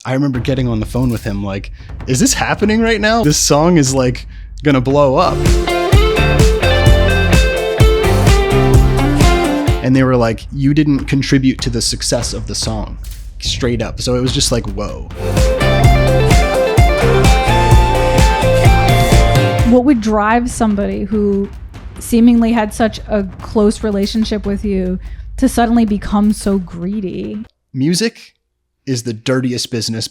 I remember getting on the phone with him like, is this happening right now? This song is like gonna blow up. And they were like, you didn't contribute to the success of the song, straight up. So it was just like, whoa. What would drive somebody who seemingly had such a close relationship with you to suddenly become so greedy? Music is the dirtiest business.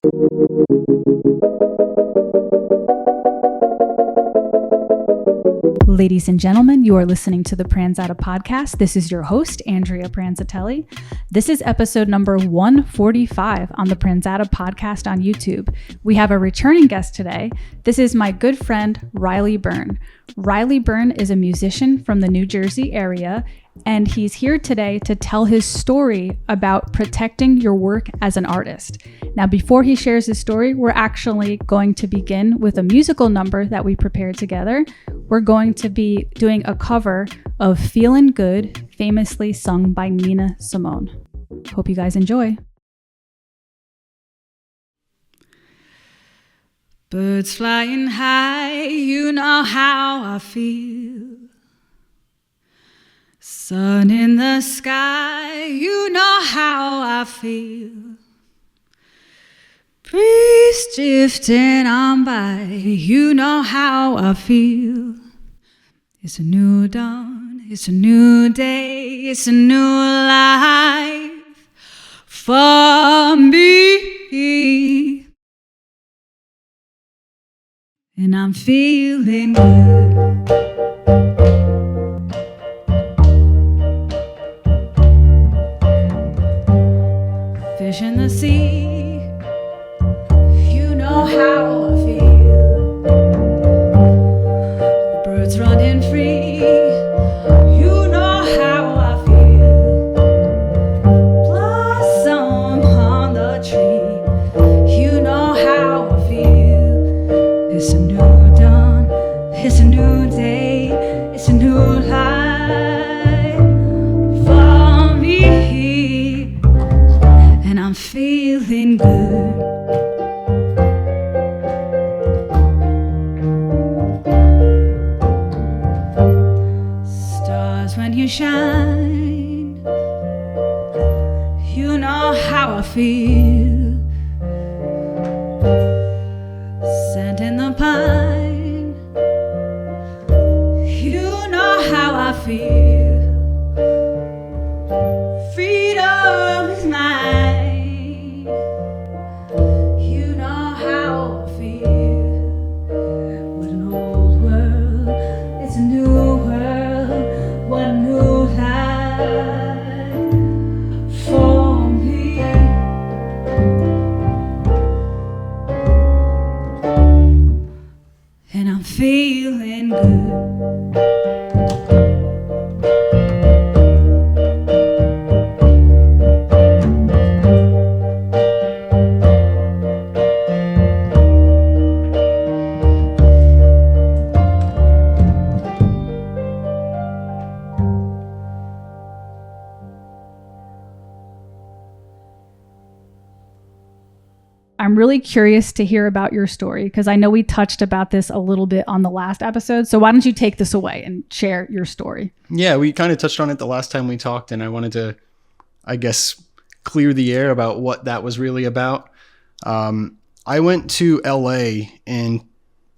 Ladies and gentlemen, you are listening to the Pranzata podcast. This is your host, Andrea Pranzatelli. This is episode number 145 on the Pranzata podcast on YouTube. We have a returning guest today. This is my good friend, Riley Byrne. Riley Byrne is a musician from the New Jersey area, and he's here today to tell his story about protecting your work as an artist. Now, before he shares his story, we're actually going to begin with a musical number that we prepared together. We're going to be doing a cover of Feelin' Good, famously sung by Nina Simone. Hope you guys enjoy. Birds flying high, you know how I feel. Sun in the sky, you know how I feel. Breeze drifting on by, you know how I feel. It's a new dawn, it's a new day, it's a new life for me. And I'm feeling good. Fish in the sea, you know how I feel. The birds running free, you know how I feel. Blossom on the tree, you know how I feel. It's a new dawn, it's a new day, it's a new life for me. And I'm feeling good. Stars when you shine, you know how I feel. Scent in the pine, you know how I feel. Freedom is mine, you know how I feel. What an old world, it's a new world. What a new life for me. And I'm feeling good. I'm really curious to hear about your story because I know we touched about this a little bit on the last episode. So why don't you take this away and share your story? Yeah, we kind of touched on it the last time we talked, and I wanted to, I guess, clear the air about what that was really about. I went to LA in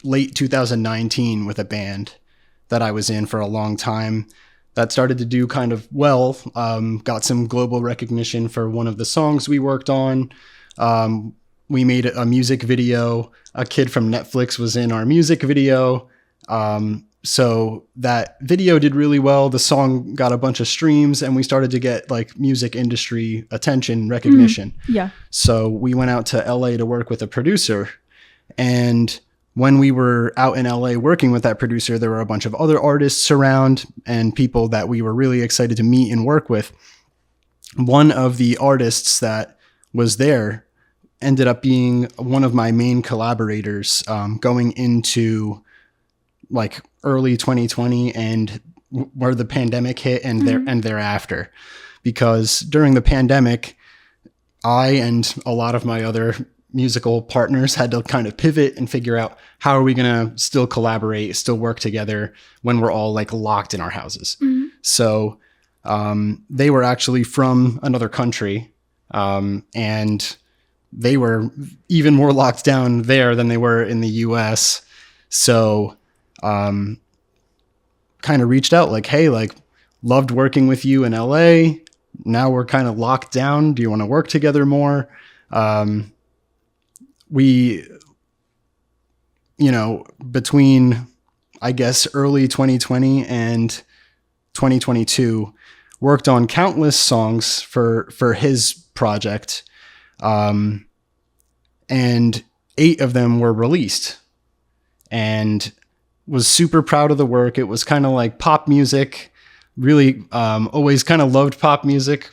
late 2019 with a band that I was in for a long time that started to do kind of well, got some global recognition for one of the songs we worked on. We made a music video. A kid from Netflix was in our music video. So that video did really well. The song got a bunch of streams and we started to get like music industry attention, recognition. Yeah. So we went out to LA to work with a producer. And when we were out in LA working with that producer, there were a bunch of other artists around and people that we were really excited to meet and work with. One of the artists that was there ended up being one of my main collaborators going into like early 2020 and where the pandemic hit and thereafter. Because during the pandemic, I and a lot of my other musical partners had to kind of pivot and figure out how are we going to still collaborate, still work together when we're all like locked in our houses. So they were actually from another country, and they were even more locked down there than they were in the US. So kind of reached out like, hey, like loved working with you in LA. Now we're kind of locked down. Do you want to work together more? We, between, I guess, early 2020 and 2022, worked on countless songs for his project. And 8 of them were released, and was super proud of the work. It was kind of like pop music. Really, always kind of loved pop music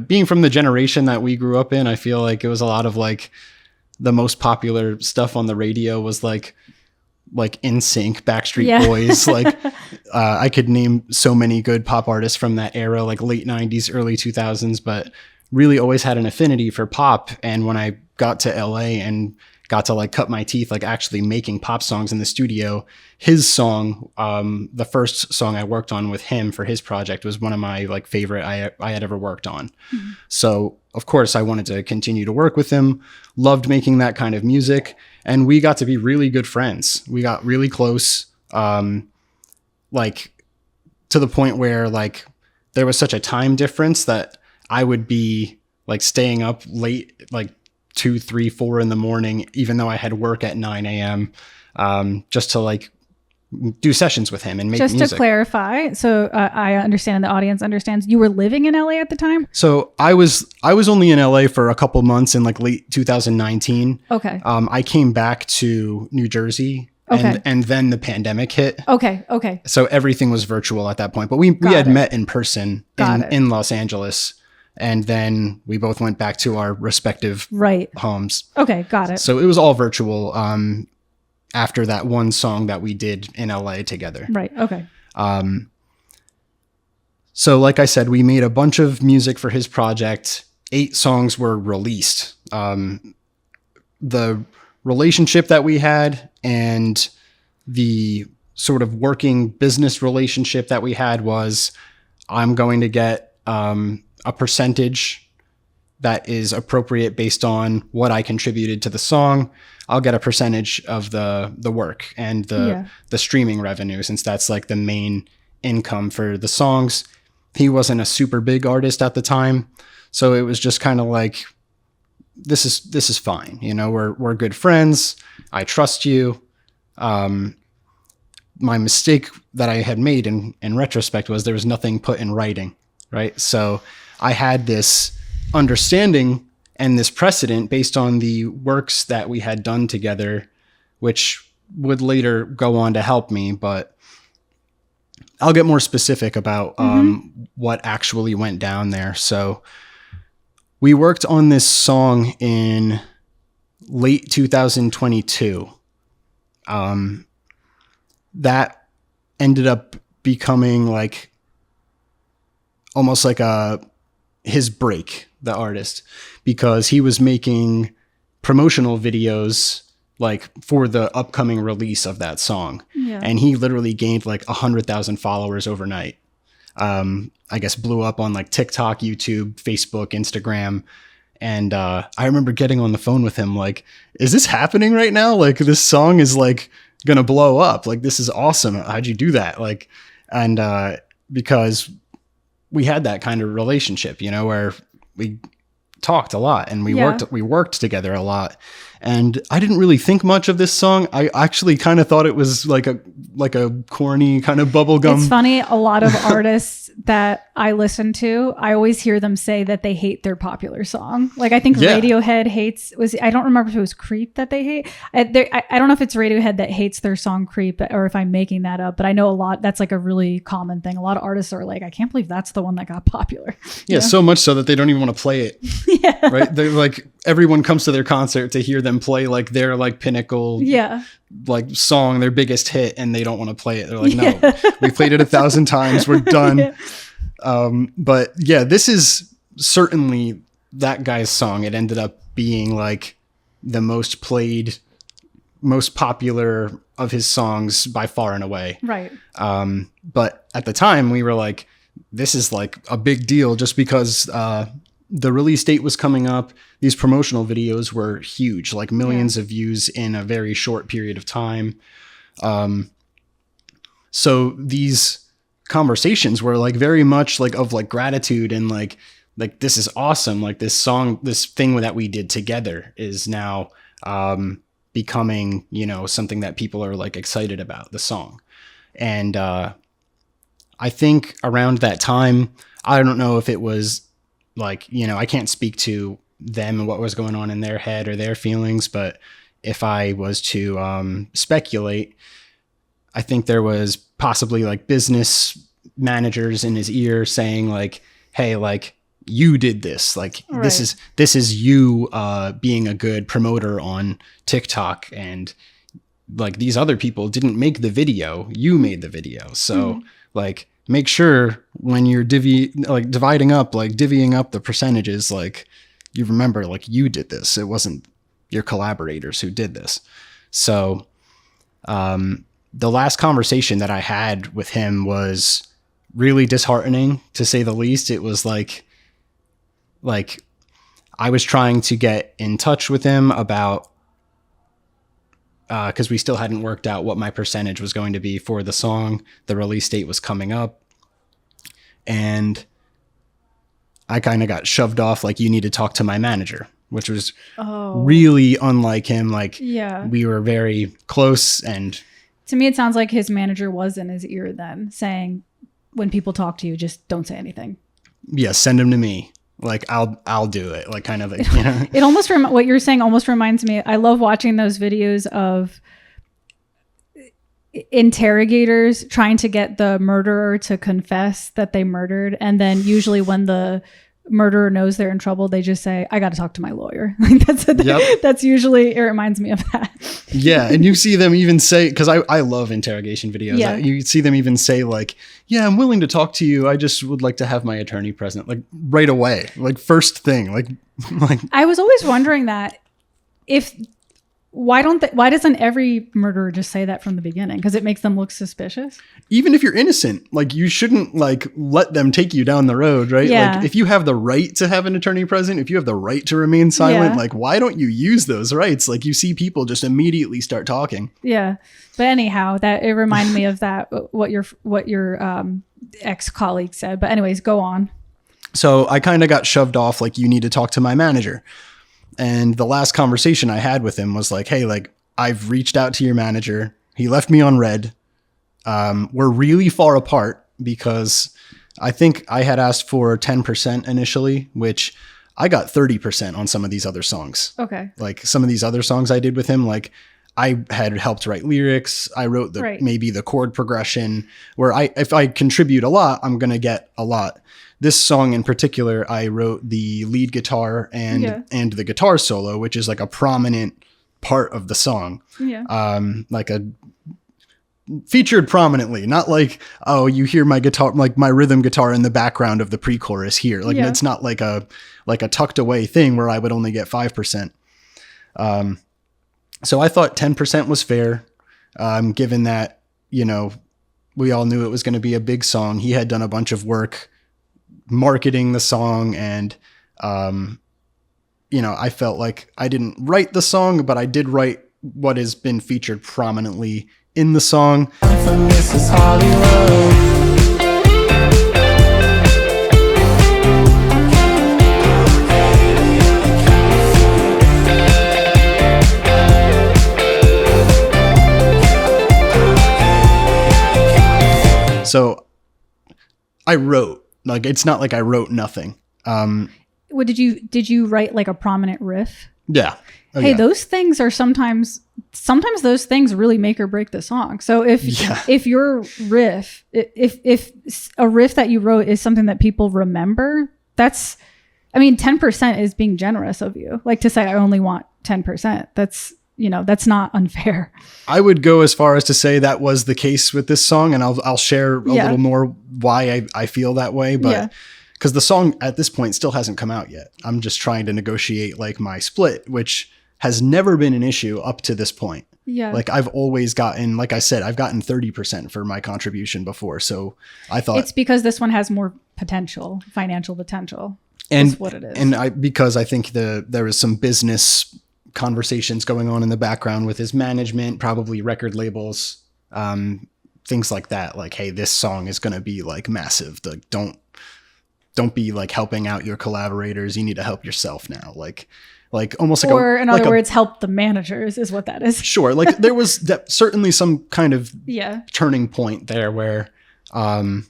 being from the generation that we grew up in. I feel like it was a lot of like the most popular stuff on the radio was like NSYNC, Backstreet Boys. Like, I could name so many good pop artists from that era, like late 90s, early 2000s, but really always had an affinity for pop. And when I got to LA and got to like cut my teeth, like actually making pop songs in the studio, his song, the first song I worked on with him for his project, was one of my like favorite I had ever worked on. So of course I wanted to continue to work with him, loved making that kind of music. And we got to be really good friends. We got really close, like to the point where like there was such a time difference that I would be like staying up late, like 2, 3, 4 in the morning, even though I had work at 9 a.m. Just to like do sessions with him and make music. Just to clarify, so I understand, the audience understands, you were living in LA at the time? So I was only in LA for a couple months in like late 2019. Okay. I came back to New Jersey. Okay. And then the pandemic hit. Okay. So everything was virtual at that point. But we had met in person in Los Angeles. And then we both went back to our respective homes. Okay, got it. So it was all virtual after that one song that we did in LA together. Right, okay. So like I said, we made a bunch of music for his project. 8 songs were released. The relationship that we had and the sort of working business relationship that we had was, I'm going to get a percentage that is appropriate based on what I contributed to the song. I'll get a percentage of the work and the streaming revenue, since that's like the main income for the songs. He wasn't a super big artist at the time, so it was just kind of like, this is fine. We're good friends. I trust you. My mistake that I had made in retrospect was there was nothing put in writing, right? So I had this understanding and this precedent based on the works that we had done together, which would later go on to help me, but I'll get more specific about what actually went down there. So we worked on this song in late 2022. That ended up becoming like almost like his break, the artist, because he was making promotional videos like for the upcoming release of that song. Yeah. And he literally gained like 100,000 followers overnight. I guess blew up on like TikTok, YouTube, Facebook, Instagram. And I remember getting on the phone with him like, is this happening right now? Like, this song is like gonna blow up. Like, this is awesome. How'd you do that? Like, and because we had that kind of relationship, where we talked a lot and we worked together a lot. And I didn't really think much of this song. I actually kind of thought it was like a corny kind of bubblegum. It's funny. A lot of artists that I listen to, I always hear them say that they hate their popular song. Like, I think Radiohead I don't remember if it was Creep that they hate. I don't know if it's Radiohead that hates their song Creep, or if I'm making that up, but I know that's like a really common thing. A lot of artists are like, I can't believe that's the one that got popular. Yeah. So much so that they don't even want to play it. Yeah. Right. They're like, everyone comes to their concert to hear them play like their like pinnacle like song, their biggest hit, and they don't want to play it. They're like, no, we played it 1,000 times, we're done. But yeah, this is certainly that guy's song. It ended up being like the most played, most popular of his songs by far and away. Right. But at the time we were like, this is like a big deal just because the release date was coming up. These promotional videos were huge, like millions of views in a very short period of time. So these conversations were like very much like of like gratitude and like this is awesome. Like this song, this thing that we did together is now becoming, you know, something that people are like excited about, the song. And I think around that time, I don't know if it was like, you know, I can't speak to them and what was going on in their head or their feelings, but if I was to speculate, I think there was possibly like business managers in his ear saying like, hey, like you did this, like this is you being a good promoter on TikTok, and like these other people didn't make the video, you made the video. So like make sure when you're divvying up the percentages, like you remember like you did this. It wasn't your collaborators who did this. So the last conversation that I had with him was really disheartening, to say the least. It was like I was trying to get in touch with him about, because we still hadn't worked out what my percentage was going to be for the song. The release date was coming up, and I kind of got shoved off like, you need to talk to my manager, which was really unlike him. Like we were very close, and to me, it sounds like his manager was in his ear then, saying, when people talk to you, just don't say anything. Yeah, send him to me. Like I'll do it. Like kind of like, you know. It almost what you're saying almost reminds me. I love watching those videos of interrogators trying to get the murderer to confess that they murdered, and then usually when the murderer knows they're in trouble, they just say, I got to talk to my lawyer. Like that's usually, it reminds me of that. Yeah. And you see them even say, because I love interrogation videos. Yeah. You see them even say like, yeah, I'm willing to talk to you. I just would like to have my attorney present, like right away, like first thing, like I was always wondering that why doesn't every murderer just say that from the beginning? Because it makes them look suspicious. Even if you're innocent, like you shouldn't like let them take you down the road, right? Yeah. Like if you have the right to have an attorney present, if you have the right to remain silent, like why don't you use those rights? Like you see people just immediately start talking. Yeah. But anyhow, that it reminded me of that, what your ex-colleague said. But anyways, go on. So I kind of got shoved off like, you need to talk to my manager. And the last conversation I had with him was like, hey, like I've reached out to your manager. He left me on red. We're really far apart because I think I had asked for 10% initially, which I got 30% on some of these other songs. Okay. Like some of these other songs I did with him, like I had helped write lyrics. I wrote maybe the chord progression, where if I contribute a lot, I'm going to get a lot. This song in particular, I wrote the lead guitar and the guitar solo, which is like a prominent part of the song. Yeah. Like featured prominently, not like, oh, you hear my guitar, like my rhythm guitar in the background of the pre-chorus here. Like it's not like a tucked away thing where I would only get 5%. So I thought 10% was fair. Given that, you know, we all knew it was going to be a big song. He had done a bunch of work marketing the song, and you know, I felt like I didn't write the song, but I did write what has been featured prominently in the song. This is Hollywood. So I wrote, like, it's not like I wrote nothing. What did you write, like a prominent riff? Yeah. Oh, hey, yeah. Those things are sometimes those things really make or break the song. So if your riff, if a riff that you wrote is something that people remember, 10% is being generous of you. Like to say, I only want 10%. That's not unfair. I would go as far as to say that was the case with this song, and I'll share a little more why I feel that way. But because the song at this point still hasn't come out yet, I'm just trying to negotiate like my split, which has never been an issue up to this point. Yeah. Like I've always gotten, like I said, I've gotten 30% for my contribution before. So I thought it's because this one has more potential, financial potential. and That's what it is. and because I think there was some business conversations going on in the background with his management, probably record labels, things like that. Like, hey, this song is going to be like massive. Like, don't be like helping out your collaborators. You need to help yourself now. Like almost like or in other words, help the managers is what that is. Sure. Like there was certainly some kind of turning point there where I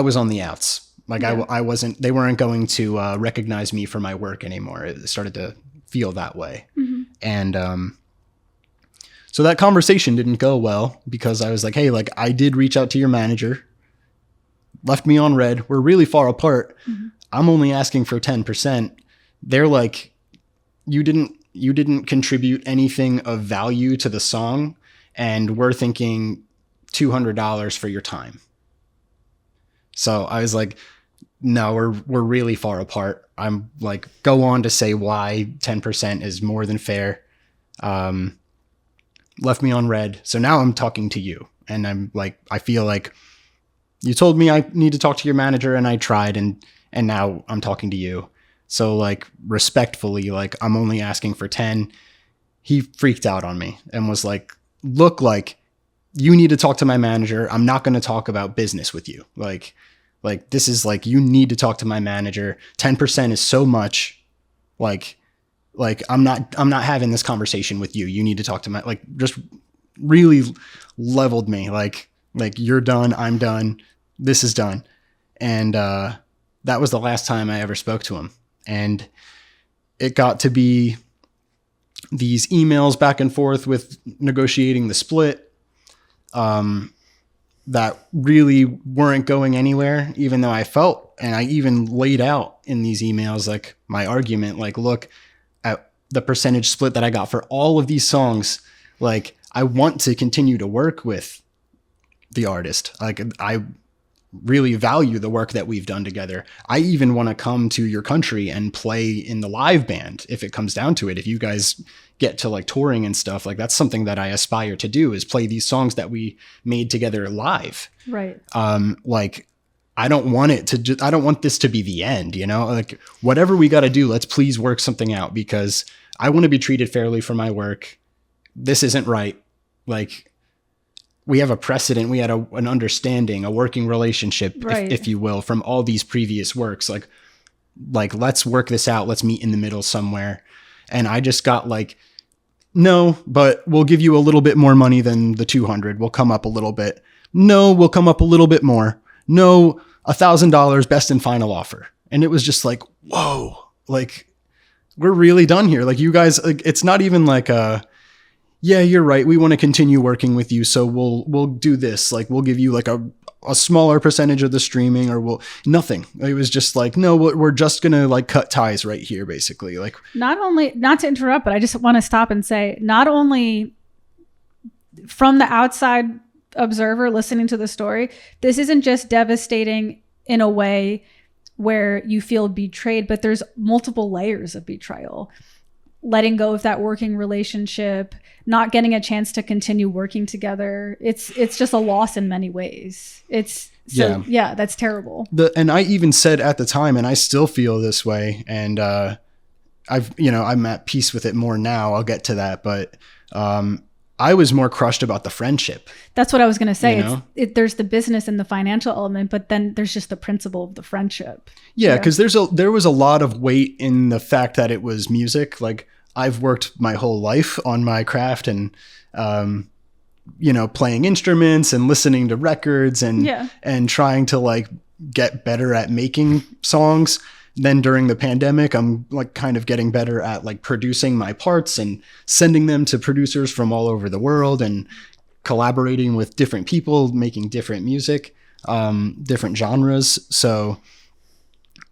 was on the outs. Like I wasn't, they weren't going to recognize me for my work anymore. It started to feel that way. Mm-hmm. And so that conversation didn't go well because I was like, hey, like I did reach out to your manager, left me on red. We're really far apart. Mm-hmm. I'm only asking for 10%. They're like, you didn't contribute anything of value to the song, and we're thinking $200 for your time. So I was like, no, we're really far apart. I'm like, go on to say why 10% is more than fair. Left me on red. So now I'm talking to you, and I'm like, I feel like you told me I need to talk to your manager, and I tried, and now I'm talking to you. So like respectfully, like I'm only asking for 10. He freaked out on me and was like, look, like you need to talk to my manager. I'm not going to talk about business with you. Like this is like, you need to talk to my manager. 10% is so much. Like I'm not having this conversation with you. You need to talk to my, like, just really leveled me. Like you're done. I'm done. This is done. And, that was the last time I ever spoke to him. And it got to be these emails back and forth with negotiating the split that really weren't going anywhere, even though I felt, and I even laid out in these emails, like my argument, like, look, at the percentage split that I got for all of these songs, like I want to continue to work with the artist. Like I really value the work that we've done together. I even want to come to your country and play in the live band if it comes down to it. If you guys get to like touring and stuff, like that's something that I aspire to do, is play these songs that we made together live. Right. Like I don't want it to I don't want this to be the end, you know, like whatever we got to do, let's please work something out, because I want to be treated fairly for my work. This isn't right. Like, we have a precedent, we had an understanding, a working relationship, right, if you will, from all these previous works. Like let's work this out. Let's meet in the middle somewhere. And I just got like, no, but we'll give you a little bit more money than the 200. We'll come up a little bit. No, we'll come up a little bit more. No, $1,000 best and final offer. And it was just like, whoa, like we're really done here. Like you guys, like, it's not even like yeah, you're right. We want to continue working with you. So we'll do this. Like we'll give you like a smaller percentage of the streaming, or nothing. It was just like, no, we're just going to like cut ties right here, basically. Like not to interrupt, but I just want to stop and say, not only from the outside observer listening to the story, this isn't just devastating in a way where you feel betrayed, but there's multiple layers of betrayal. Letting go of that working relationship, not getting a chance to continue working together. It's just a loss in many ways. That's terrible. And I even said at the time, and I still feel this way, and I'm at peace with it more now. I'll get to that, but I was more crushed about the friendship. That's what I was going to say. You know? There's the business and the financial element, but then there's just the principle of the friendship. Yeah, because there was a lot of weight in the fact that it was music. Like I've worked my whole life on my craft and, playing instruments and listening to records and trying to like get better at making songs. Then during the pandemic, I'm like kind of getting better at like producing my parts and sending them to producers from all over the world and collaborating with different people, making different music, different genres. So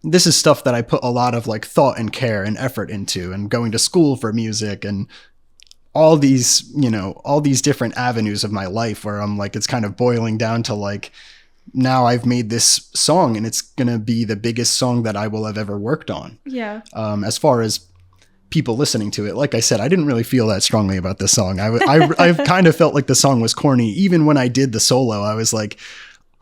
this is stuff that I put a lot of like thought and care and effort into, and going to school for music and all these different avenues of my life where I'm like, it's kind of boiling down to like, now I've made this song and it's going to be the biggest song that I will have ever worked on. Yeah. As far as people listening to it. Like I said, I didn't really feel that strongly about this song. I kind of felt like the song was corny. Even when I did the solo, I was like,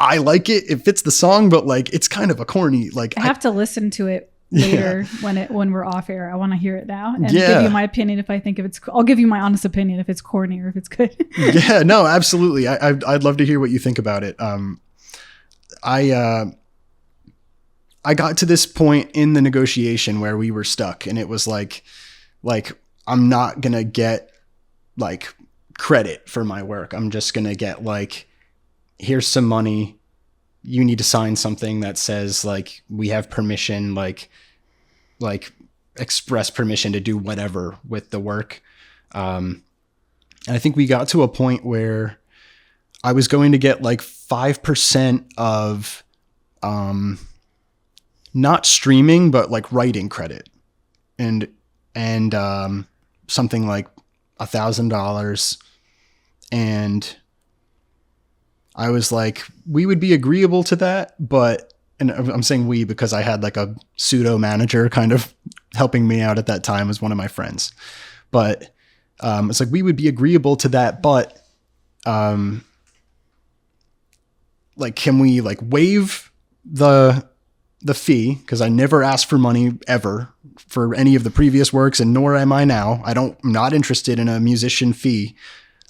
I like it. It fits the song, but like, it's kind of a corny, like I have to listen to it later when we're off air. I want to hear it now and give you my opinion if I think if it's, I'll give you my honest opinion if it's corny or if it's good. Yeah, no, absolutely. I'd love to hear what you think about it. I got to this point in the negotiation where we were stuck, and it was like I'm not going to get like credit for my work. I'm just going to get like, here's some money. You need to sign something that says like, we have permission, like express permission to do whatever with the work. And I think we got to a point where I was going to get like 5% of, not streaming, but like writing credit and something like $1,000. And I was like, we would be agreeable to that, but, and I'm saying we because I had like a pseudo manager kind of helping me out at that time as one of my friends. But it's like, we would be agreeable to that, but like, can we like waive the fee? Because I never asked for money ever for any of the previous works, and nor am I now. I'm not interested in a musician fee.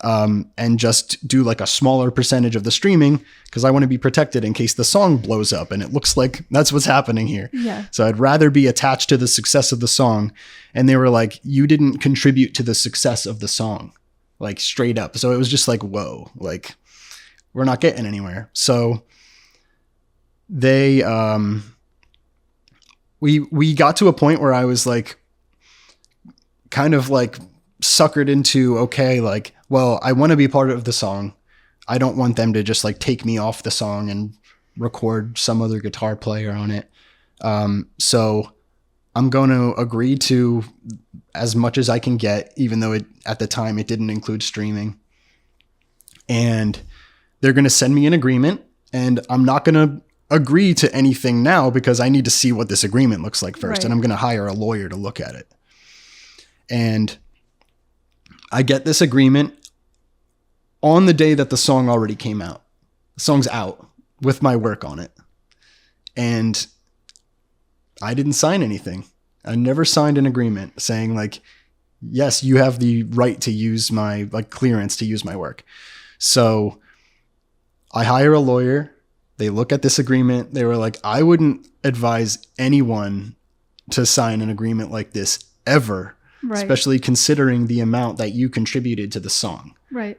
And just do like a smaller percentage of the streaming because I want to be protected in case the song blows up. And it looks like that's what's happening here. Yeah. So I'd rather be attached to the success of the song. And they were like, you didn't contribute to the success of the song, like straight up. So it was just like, whoa, like we're not getting anywhere. So they, we got to a point where I was like, kind of like suckered into, okay, like, well, I want to be part of the song. I don't want them to just like take me off the song and record some other guitar player on it. So I'm going to agree to as much as I can get, even though at the time it didn't include streaming. And they're going to send me an agreement, and I'm not going to agree to anything now because I need to see what this agreement looks like first. Right. And I'm going to hire a lawyer to look at it. And I get this agreement on the day that the song already came out. The song's out with my work on it. And I didn't sign anything. I never signed an agreement saying like, yes, you have the right to use my like clearance to use my work. So I hire a lawyer. They look at this agreement. They were like, I wouldn't advise anyone to sign an agreement like this ever. Right. Especially considering the amount that you contributed to the song. Right.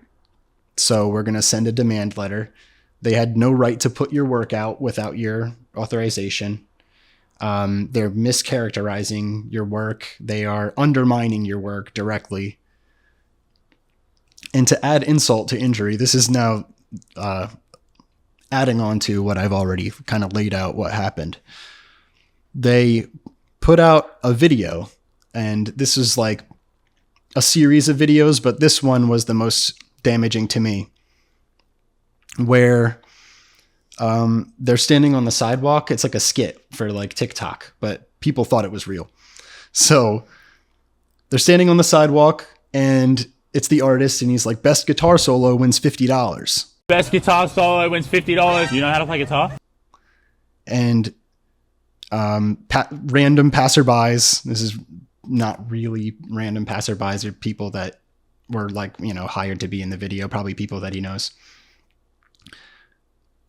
So we're going to send a demand letter. They had no right to put your work out without your authorization. They're mischaracterizing your work. They are undermining your work directly. And to add insult to injury, this is now adding on to what I've already kind of laid out what happened. They put out a video. And this is like a series of videos, but this one was the most damaging to me, where they're standing on the sidewalk. It's like a skit for like TikTok, but people thought it was real. So they're standing on the sidewalk, and it's the artist, and he's like, best guitar solo wins $50. Best guitar solo wins $50. You know how to play guitar? And random passerbys, this is not really random passerbys, or people that were like, you know, hired to be in the video, probably people that he knows,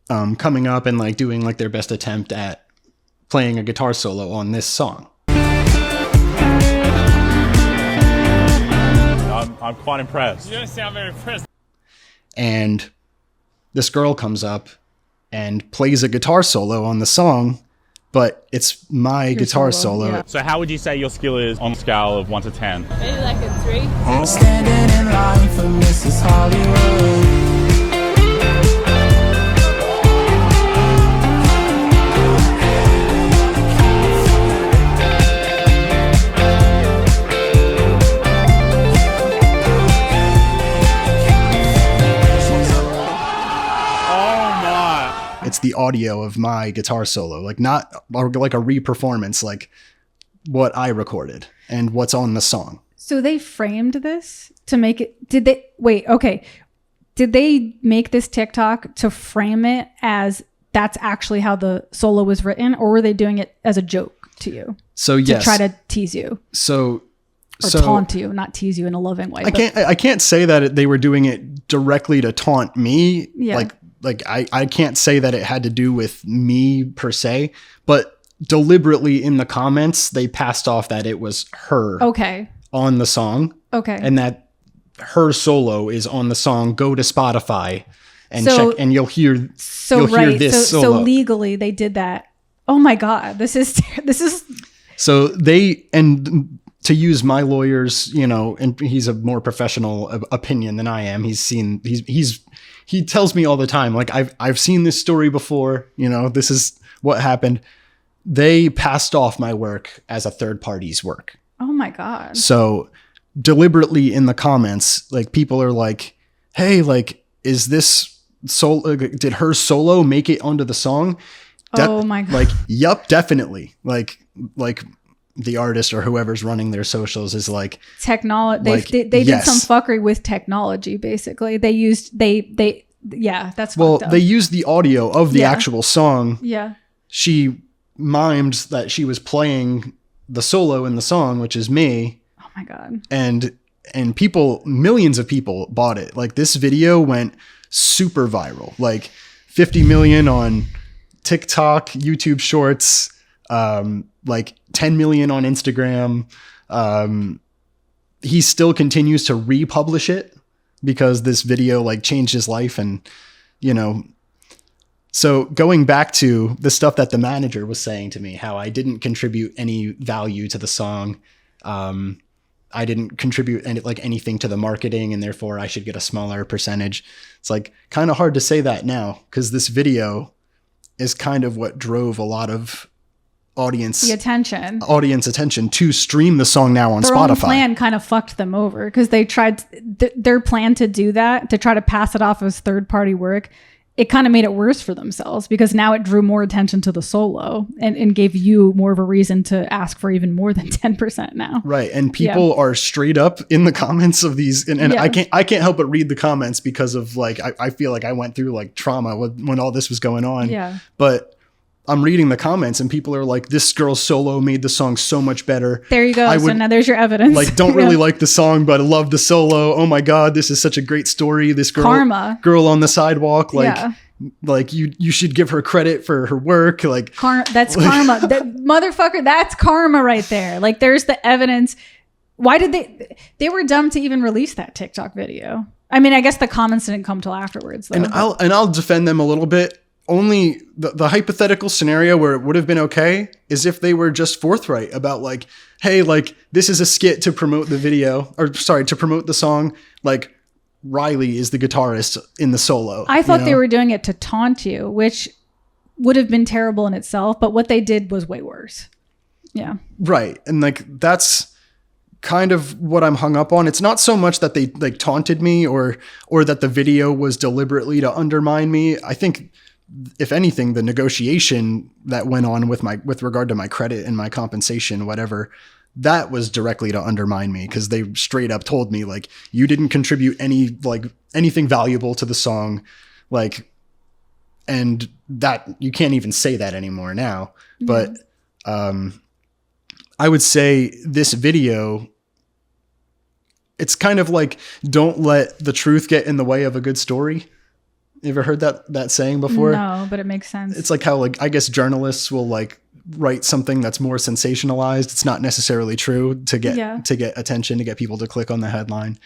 coming up and like doing like their best attempt at playing a guitar solo on this song. I'm quite impressed. You don't sound very impressed. And this girl comes up and plays a guitar solo on the song, but it's my guitar solo. Yeah. So how would you say your skill is on a scale of 1 to 10? Maybe like a 3. Standing in line for Mrs. Hollywood. It's the audio of my guitar solo, like not like a re-performance, like what I recorded and what's on the song. So they framed this to make it. Did they wait? Okay. Did they make this TikTok to frame it as that's actually how the solo was written, or were they doing it as a joke to you? So yes, to try to tease you. Or taunt you, not tease you in a loving way. I can't say that they were doing it directly to taunt me. Yeah. I can't say that it had to do with me per se, but deliberately in the comments, they passed off that it was her on the song. Okay. And that her solo is on the song. Go to Spotify and check, and you'll hear this solo. So legally they did that. Oh my God. This is so they, and to use my lawyer's, and he's a more professional opinion than I am. He tells me all the time, like, I've seen this story before, this is what happened. They passed off my work as a third party's work. Oh my God. So deliberately in the comments, like, people are like, hey, like, is this did her solo make it onto the song? Oh my God. Like, yup, definitely. Like the artist or whoever's running their socials is like technology. They did some fuckery with technology. Basically, they used that's fucked up. They used the audio of the actual song. Yeah, she mimed that she was playing the solo in the song, which is me. Oh my God! And millions of people bought it. Like, this video went super viral. Like 50 million on TikTok, YouTube Shorts. Like 10 million on Instagram. He still continues to republish it because this video like changed his life. And, so going back to the stuff that the manager was saying to me, how I didn't contribute any value to the song. I didn't contribute anything to the marketing, and therefore I should get a smaller percentage. It's like kind of hard to say that now, because this video is kind of what drove a lot of audience attention to stream the song now on Their Spotify. Own plan kind of fucked them over, because they tried their plan to do that, to try to pass it off as third party work. It kind of made it worse for themselves, because now it drew more attention to the solo and gave you more of a reason to ask for even more than 10% now. Right. And people are straight up in the comments of these. And I can't help but read the comments, because of like, I feel like I went through like trauma when all this was going on. Yeah. But I'm reading the comments and people are like, this girl's solo made the song so much better. There you go. So now there's your evidence. Like, don't really like the song, but I love the solo. Oh my God, this is such a great story. This girl on the sidewalk, like you should give her credit for her work. Like, that's karma. That motherfucker, that's karma right there. Like, there's the evidence. Why did they were dumb to even release that TikTok video. I mean, I guess the comments didn't come till afterwards though. And I'll defend them a little bit. Only the hypothetical scenario where it would have been okay is if they were just forthright about like, hey, like, this is a skit to promote the video, or sorry, to promote the song. Like, Riley is the guitarist in the solo. I thought they were doing it to taunt you, which would have been terrible in itself. But what they did was way worse. Yeah. Right. And like, that's kind of what I'm hung up on. It's not so much that they like taunted me or that the video was deliberately to undermine me. I think, if anything, the negotiation that went on with regard to my credit and my compensation, whatever, that was directly to undermine me, because they straight up told me like, you didn't contribute anything valuable to the song. Like, and that you can't even say that anymore now. Mm-hmm. But, I would say this video, it's kind of like, don't let the truth get in the way of a good story. You ever heard that saying before? No, but it makes sense. It's like how, like, I guess journalists will like write something that's more sensationalized. It's not necessarily true to get attention, to get people to click on the headline.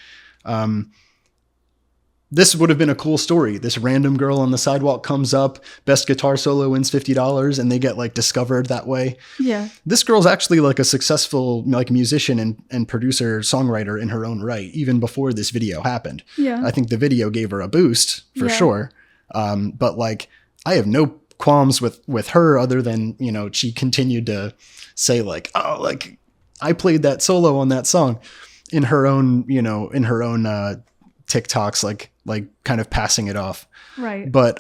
This would have been a cool story. This random girl on the sidewalk comes up, best guitar solo wins $50, and they get like discovered that way. Yeah. This girl's actually like a successful like musician and producer, songwriter in her own right, even before this video happened. Yeah. I think the video gave her a boost for sure. But like, I have no qualms with her, other than, she continued to say like, oh, like, I played that solo on that song in her own, TikToks, like kind of passing it off. Right. But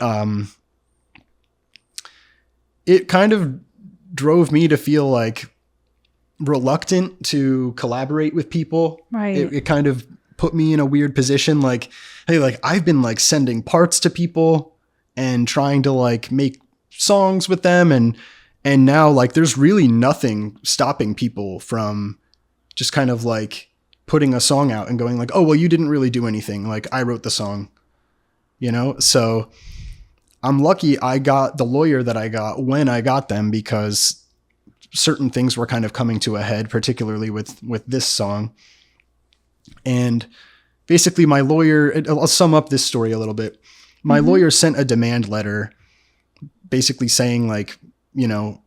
it kind of drove me to feel like reluctant to collaborate with people. Right. It kind of put me in a weird position. Like, hey, like I've been like sending parts to people and trying to like make songs with them. And now like there's really nothing stopping people from just kind of like putting a song out and going like, oh, well, you didn't really do anything. Like I wrote the song, you know? So I'm lucky I got the lawyer that I got when I got them, because certain things were kind of coming to a head, particularly with this song. And basically my lawyer, I'll sum up this story a little bit. My lawyer sent a demand letter basically saying like, you know,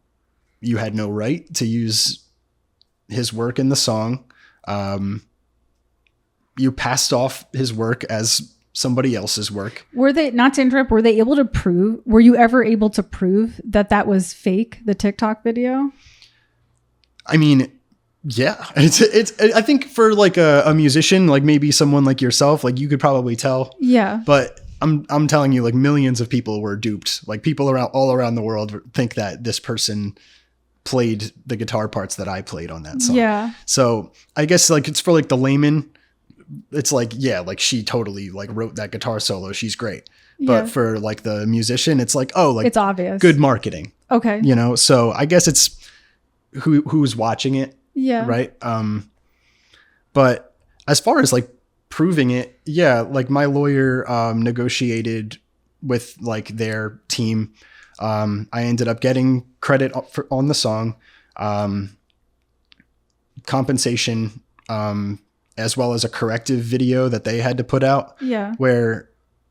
you had no right to use his work in the song. You passed off his work as somebody else's work. Were they, not to interrupt, were you ever able to prove that was fake, the TikTok video? I mean, yeah, it's, I think for like a musician, like maybe someone like yourself, like you could probably tell. Yeah. But I'm telling you, like millions of people were duped. Like people all around the world think that this person played the guitar parts that I played on that song. Yeah. So I guess like it's for like the layman, it's like, yeah, like she totally like wrote that guitar solo. She's great. But for like the musician, it's like, oh, like it's obvious. Good marketing. Okay. You know, so I guess it's who's watching it. Yeah. Right. But as far as like proving it, yeah, like my lawyer negotiated with like their team. I ended up getting credit on the song, compensation, as well as a corrective video that they had to put out. Yeah. Where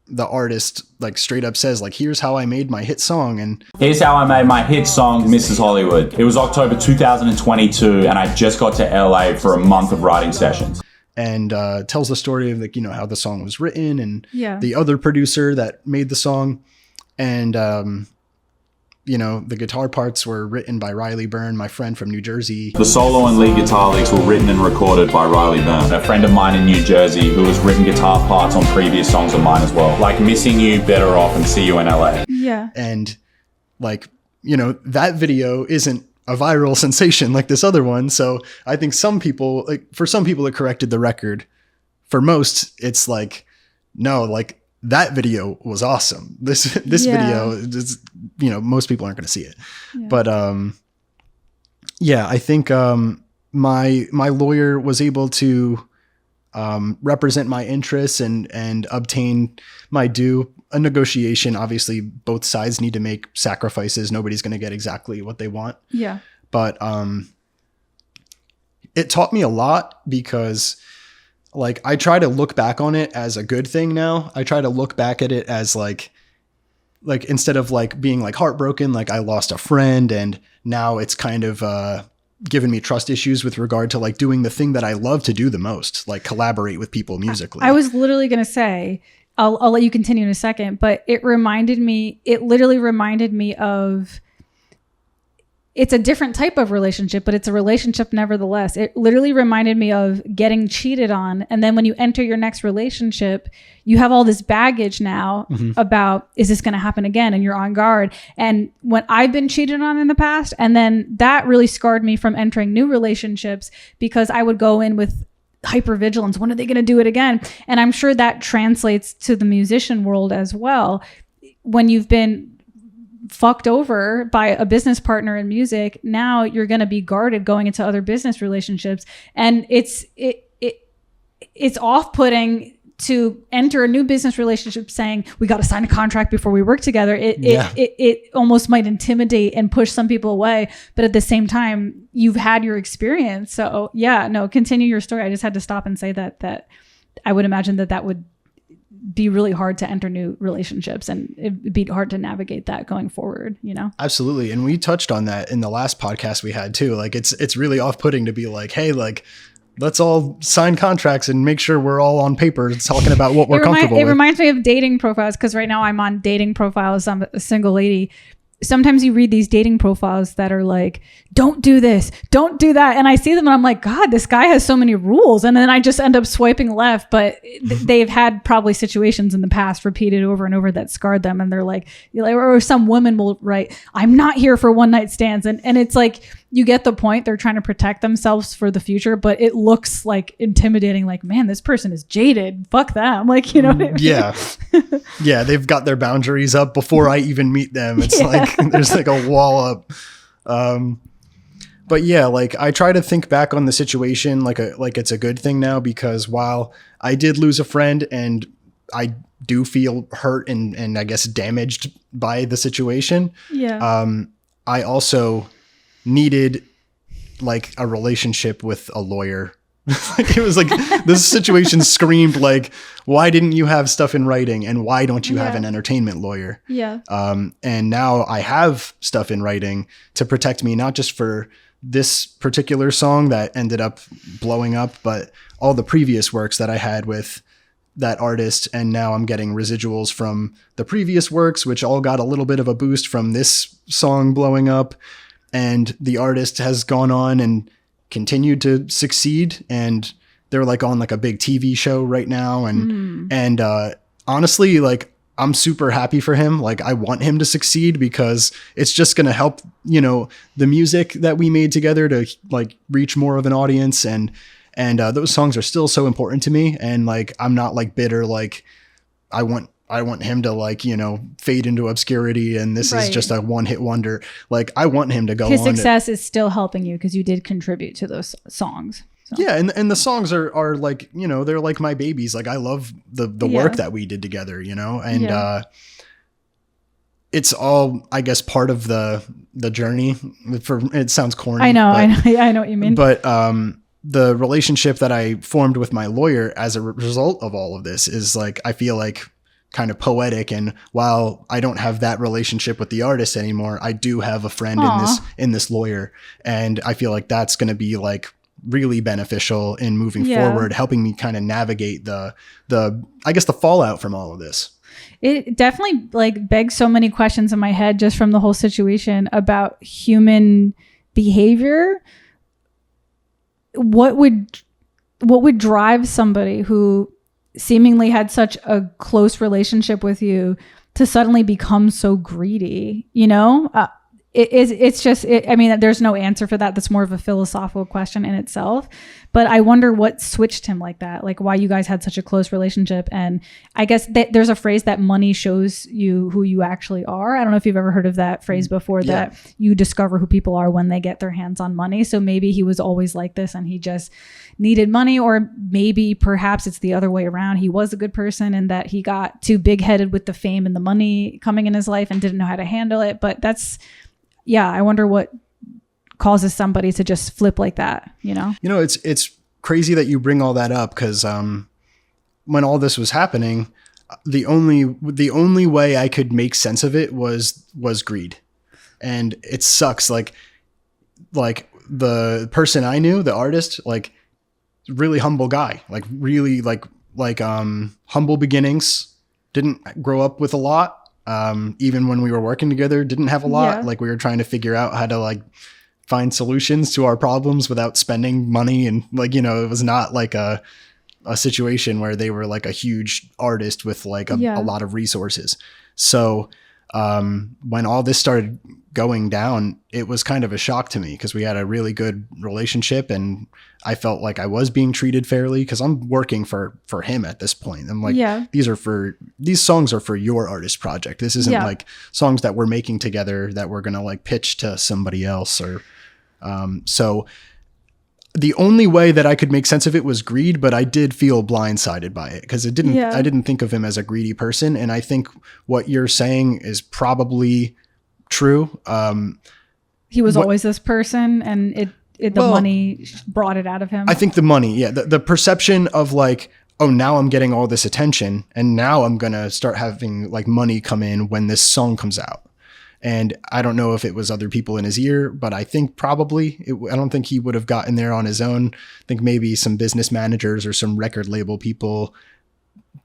the artist like straight up says like, here's how I made my hit song. And here's how I made my hit song, Mrs. Hollywood. It was October 2022 and I just got to LA for a month of writing sessions. And tells the story of like, you know, how the song was written and the other producer that made the song. And, you know, the guitar parts were written by Byrne, my friend from New Jersey. The solo and lead guitar licks were written and recorded by Byrne, a friend of mine in New Jersey who has written guitar parts on previous songs of mine as well. Like Missing You, Better Off, and See You in LA. Yeah. And like, you know, that video isn't a viral sensation like this other one. So I think some people, like for some people it corrected the record. For most, it's like, no, like that video was awesome. This video is, you know, most people aren't going to see it. Yeah. But yeah, I think my lawyer was able to represent my interests and obtain my due. A negotiation, obviously both sides need to make sacrifices. Nobody's going to get exactly what they want. Yeah. But it taught me a lot, because like I try to look back on it as a good thing now. I try to look back at it as like instead of like being like heartbroken, like I lost a friend and now it's kind of given me trust issues with regard to like doing the thing that I love to do the most, like collaborate with people musically. I was literally going to say, I'll let you continue in a second, but it literally reminded me of, it's a different type of relationship, but it's a relationship nevertheless. It literally reminded me of getting cheated on. And then when you enter your next relationship, you have all this baggage now about, is this going to happen again? And you're on guard. And when I've been cheated on in the past, and then that really scarred me from entering new relationships, because I would go in with hypervigilance. When are they going to do it again? And I'm sure that translates to the musician world as well. When you've been fucked over by a business partner in music, now you're going to be guarded going into other business relationships. And it's off-putting to enter a new business relationship saying we got to sign a contract before we work together. It almost might intimidate and push some people away, but at the same time you've had your experience. So yeah, no, continue your story. I just had to stop and say that I would imagine that would be really hard to enter new relationships, and it'd be hard to navigate that going forward, you know? Absolutely. And we touched on that in the last podcast we had too. Like it's really off-putting to be like, hey, like let's all sign contracts and make sure we're all on paper talking about what we're comfortable with. It reminds me of dating profiles, because right now I'm on dating profiles. I'm a single lady. Sometimes you read these dating profiles that are like, don't do this, don't do that. And I see them and I'm like, God, this guy has so many rules. And then I just end up swiping left. But they've had probably situations in the past repeated over and over that scarred them. And they're like, or some woman will write, I'm not here for one night stands. And it's like, you get the point. They're trying to protect themselves for the future, but it looks like intimidating. Like, man, this person is jaded. Fuck them. Like, you know what I mean? Yeah. Yeah. They've got their boundaries up before I even meet them. It's like, there's like a wall up. But yeah, like I try to think back on the situation like it's a good thing now, because while I did lose a friend and I do feel hurt and I guess damaged by the situation. Yeah. I also needed like a relationship with a lawyer. Like it was like this situation screamed like, why didn't you have stuff in writing, and why don't you have an entertainment lawyer? Yeah. And now I have stuff in writing to protect me, not just for this particular song that ended up blowing up, but all the previous works that I had with that artist. And now I'm getting residuals from the previous works, which all got a little bit of a boost from this song blowing up. And the artist has gone on and continued to succeed. And they're like on like a big TV show right now. And honestly, like I'm super happy for him. Like I want him to succeed because it's just going to help, you know, the music that we made together to like reach more of an audience. And those songs are still so important to me. And like, I'm not like bitter. Like I want him to like, you know, fade into obscurity and this is just a one hit wonder. Like I want him to go on. His success is still helping you because you did contribute to those songs. So. Yeah. And the songs are like, you know, they're like my babies. Like I love the work that we did together, you know, and, it's all, I guess, part of the journey. It sounds corny. I know what you mean. But, the relationship that I formed with my lawyer as a result of all of this is like, I feel like kind of poetic. And while I don't have that relationship with the artist anymore, I do have a friend in this lawyer. And I feel like that's going to be like really beneficial in moving forward, helping me kind of navigate the I guess the fallout from all of this. It definitely like begs so many questions in my head just from the whole situation about human behavior. What would drive somebody who seemingly had such a close relationship with you to suddenly become so greedy? You know, I mean, there's no answer for that. That's more of a philosophical question in itself. But I wonder what switched him like that, like why you guys had such a close relationship. And I guess there's a phrase that money shows you who you actually are. I don't know if you've ever heard of that phrase before, that you discover who people are when they get their hands on money. So maybe he was always like this and he just needed money, or maybe perhaps it's the other way around. He was a good person and that he got too big headed with the fame and the money coming in his life and didn't know how to handle it. But I wonder what causes somebody to just flip like that, you know? You know, it's crazy that you bring all that up because when all this was happening, the only way I could make sense of it was greed. And it sucks. Like the person I knew, the artist, like really humble guy, like really like humble beginnings, didn't grow up with a lot. Even when we were working together, didn't have a lot. Like we were trying to figure out how to like find solutions to our problems without spending money. And like, you know, it was not like a situation where they were like a huge artist with like a lot of resources. So, when all this started going down, it was kind of a shock to me because we had a really good relationship and I felt like I was being treated fairly because I'm working for him at this point. I'm like, these songs are for your artist project. This isn't like songs that we're making together that we're going to like pitch to somebody else or, so the only way that I could make sense of it was greed, but I did feel blindsided by it because I didn't think of him as a greedy person. And I think what you're saying is probably true. He was always this person and the money brought it out of him. I think the money, the perception of like, oh, now I'm getting all this attention and now I'm going to start having like money come in when this song comes out. And I don't know if it was other people in his ear, but I think probably I don't think he would have gotten there on his own. I think maybe some business managers or some record label people,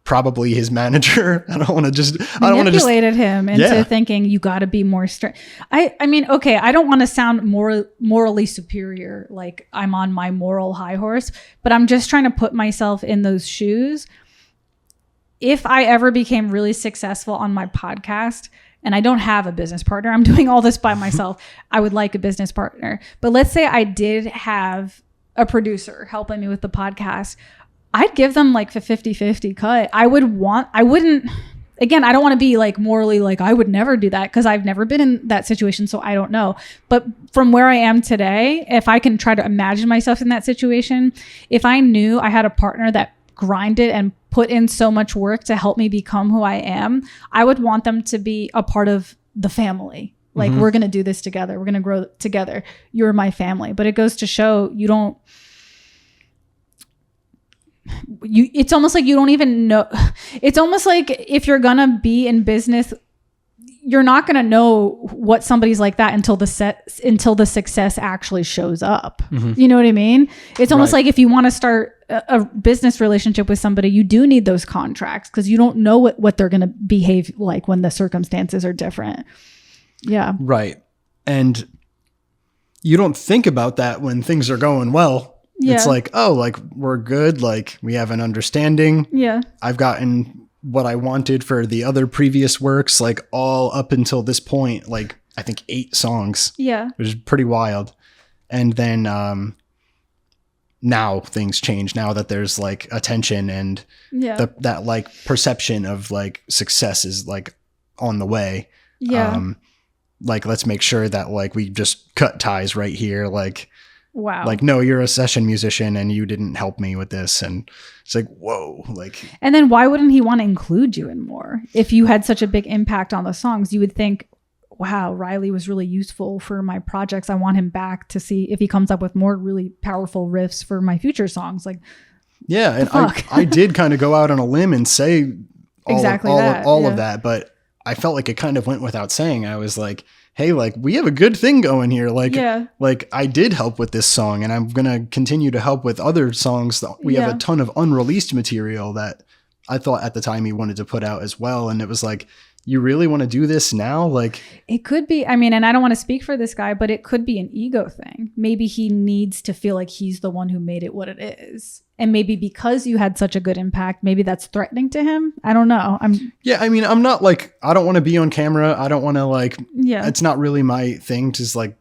probably his manager. I don't want to just manipulated him into thinking you got to be more strict. I mean, okay, I don't want to sound morally superior, like I'm on my moral high horse, but I'm just trying to put myself in those shoes. If I ever became really successful on my podcast and I don't have a business partner, I'm doing all this by myself. I would like a business partner. But let's say I did have a producer helping me with the podcast. I'd give them like the 50-50 cut. I wouldn't, again, I don't want to be like morally like I would never do that because I've never been in that situation. So I don't know. But from where I am today, if I can try to imagine myself in that situation, if I knew I had a partner that grinded and put in so much work to help me become who I am, I would want them to be a part of the family. Like, we're going to do this together. We're going to grow together. You're my family. But it goes to show it's almost like you don't even know. It's almost like if you're going to be in business, you're not going to know what somebody's like that until the success actually shows up. You know what I mean? It's almost like if you want to start a business relationship with somebody, you do need those contracts because you don't know what they're going to behave like when the circumstances are different. Yeah. Right. And you don't think about that when things are going well. Yeah. It's like, oh, like we're good. Like we have an understanding. Yeah. I've gotten what I wanted for the other previous works, like all up until this point, like I think 8 songs. Yeah. Which is pretty wild. And then now things change now that there's like attention and that like perception of like success is like on the way. Yeah. Like, let's make sure that like we just cut ties right here. Like, wow. Like, no, you're a session musician and you didn't help me with this. And it's like, whoa, like. And then why wouldn't he want to include you in more? If you had such a big impact on the songs, you would think, wow, Riley was really useful for my projects. I want him back to see if he comes up with more really powerful riffs for my future songs. Like, yeah. And I did kind of go out on a limb and say all of that, but I felt like it kind of went without saying. I was like, hey, like we have a good thing going here. Like, like I did help with this song and I'm going to continue to help with other songs. We have a ton of unreleased material that I thought at the time he wanted to put out as well. And it was like, you really want to do this now? Like it could be, I mean, and I don't want to speak for this guy, but it could be an ego thing. Maybe he needs to feel like he's the one who made it what it is. And maybe because you had such a good impact, maybe that's threatening to him. I don't know. I mean, I'm not like, I don't want to be on camera. I don't want to like, it's not really my thing to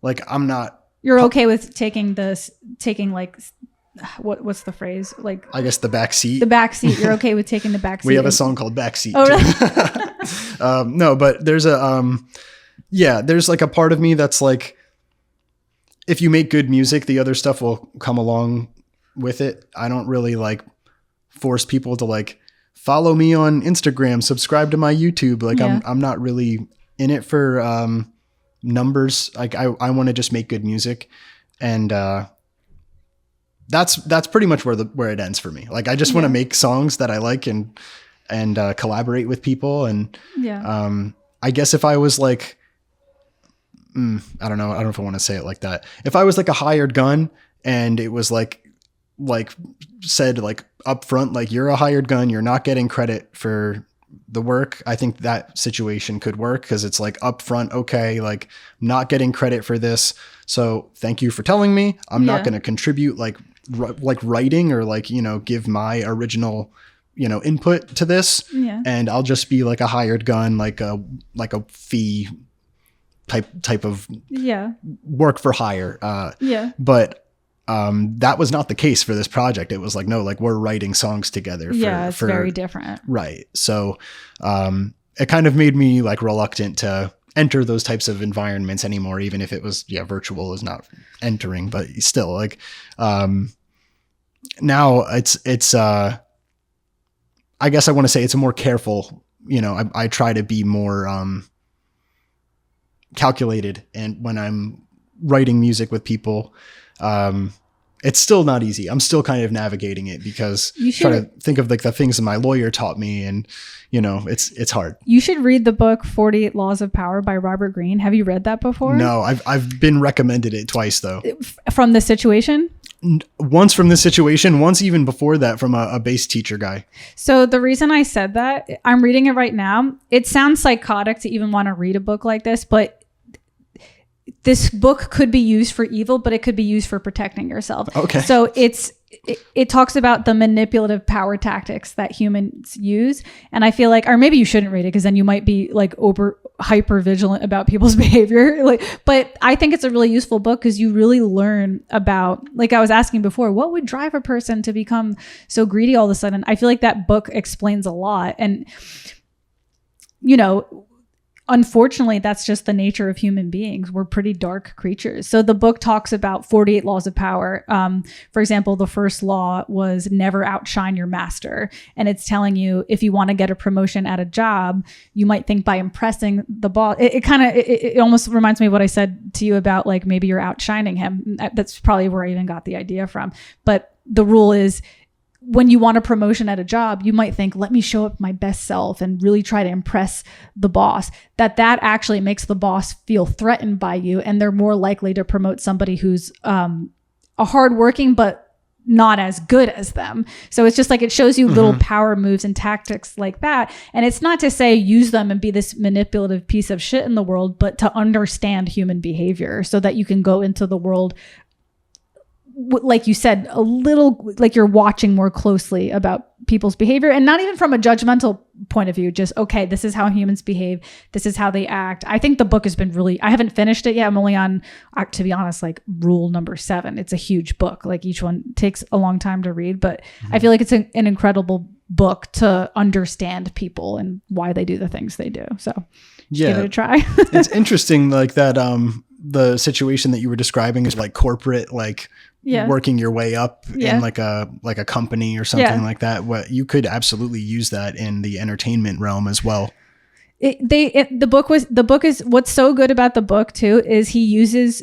like I'm not. You're okay with taking like, what's the phrase? Like, I guess the back seat. The back seat. You're okay with taking the back seat. We have a song called Backseat. Oh, really? No, but there's there's like a part of me that's like, if you make good music, the other stuff will come along with it. I don't really like force people to like follow me on Instagram, subscribe to my YouTube. Like I'm not really in it for numbers. Like I want to just make good music, and that's pretty much where it ends for me. Like I just want to make songs that I like and collaborate with people. And I guess if I was like, I don't know if I want to say it like that. If I was like a hired gun and it was like said like up front, like you're a hired gun, you're not getting credit for the work, I think that situation could work because it's like up front, okay, like I'm not getting credit for this, so thank you for telling me. I'm not going to contribute like writing or like, you know, give my original, you know, input to this, and I'll just be like a hired gun, like a fee type of work for hire. But that was not the case for this project. It was like, no, like we're writing songs together. It's very different. Right. So it kind of made me like reluctant to enter those types of environments anymore, even if it was, virtual is not entering, but still like now it's I guess I want to say it's a more careful, you know, I try to be more calculated. And when I'm writing music with people, it's still not easy. I'm still kind of navigating it because trying to think of like the things that my lawyer taught me, and you know, it's hard. You should read the book 48 Laws of Power by Robert Greene. Have you read that before? No, I've been recommended it twice though. From The Situation? Once from This Situation, once even before that from a bass teacher guy. So the reason I said that, I'm reading it right now. It sounds psychotic to even want to read a book like this, but this book could be used for evil, but it could be used for protecting yourself. Okay. So it talks about the manipulative power tactics that humans use. And I feel like, or maybe you shouldn't read it because then you might be like hyper vigilant about people's behavior. But I think it's a really useful book because you really learn about, like I was asking before, what would drive a person to become so greedy all of a sudden? I feel like that book explains a lot. And, unfortunately, that's just the nature of human beings. We're pretty dark creatures. So the book talks about 48 laws of power. For example, the first law was never outshine your master. And it's telling you if you want to get a promotion at a job, you might think by impressing the boss. It almost reminds me of what I said to you about like maybe you're outshining him. That's probably where I even got the idea from. But the rule is, when you want a promotion at a job, you might think, let me show up my best self and really try to impress the boss. That actually makes the boss feel threatened by you. And they're more likely to promote somebody who's a hardworking, but not as good as them. So it's just like, it shows you little power moves and tactics like that. And it's not to say use them and be this manipulative piece of shit in the world, but to understand human behavior so that you can go into the world, like you said, a little like you're watching more closely about people's behavior, and not even from a judgmental point of view, just, okay, this is how humans behave. This is how they act. I think the book has been I haven't finished it yet. I'm only on, to be honest, like rule number 7. It's a huge book. Like each one takes a long time to read, but I feel like it's an incredible book to understand people and why they do the things they do. So give it a try. It's interesting. Like that, the situation that you were describing is like corporate, like working your way up in like a company or something like that. What you could absolutely use that in the entertainment realm as well. The book is what's so good about the book too is he uses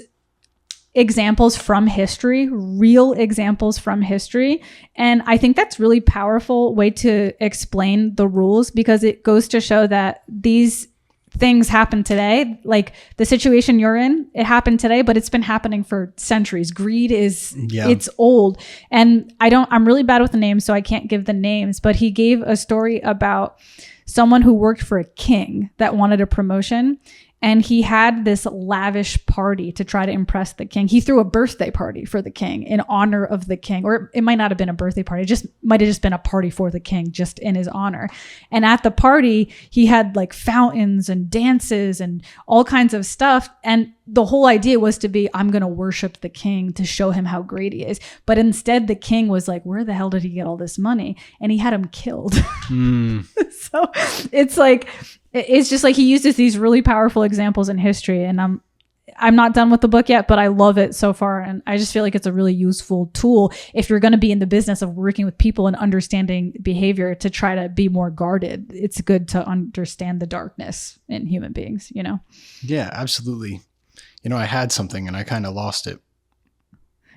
examples from history, real examples from history. And I think that's really powerful way to explain the rules, because it goes to show that these things happen today. Like the situation you're in, it happened today, but it's been happening for centuries. Greed it's old. And I'm really bad with the names, so I can't give the names, but he gave a story about someone who worked for a king that wanted a promotion. And he had this lavish party to try to impress the king. He threw a birthday party for the king in honor of the king. Or it might not have been a birthday party. It just might have just been a party for the king, just in his honor. And at the party, he had like fountains and dances and all kinds of stuff. And the whole idea was to be, I'm going to worship the king to show him how great he is. But instead, the king was like, where the hell did he get all this money? And he had him killed. So it's like, it's just like he uses these really powerful examples in history. And I'm not done with the book yet, but I love it so far. And I just feel like it's a really useful tool if you're going to be in the business of working with people and understanding behavior to try to be more guarded. It's good to understand the darkness in human beings, Yeah, absolutely. I had something and I kind of lost it.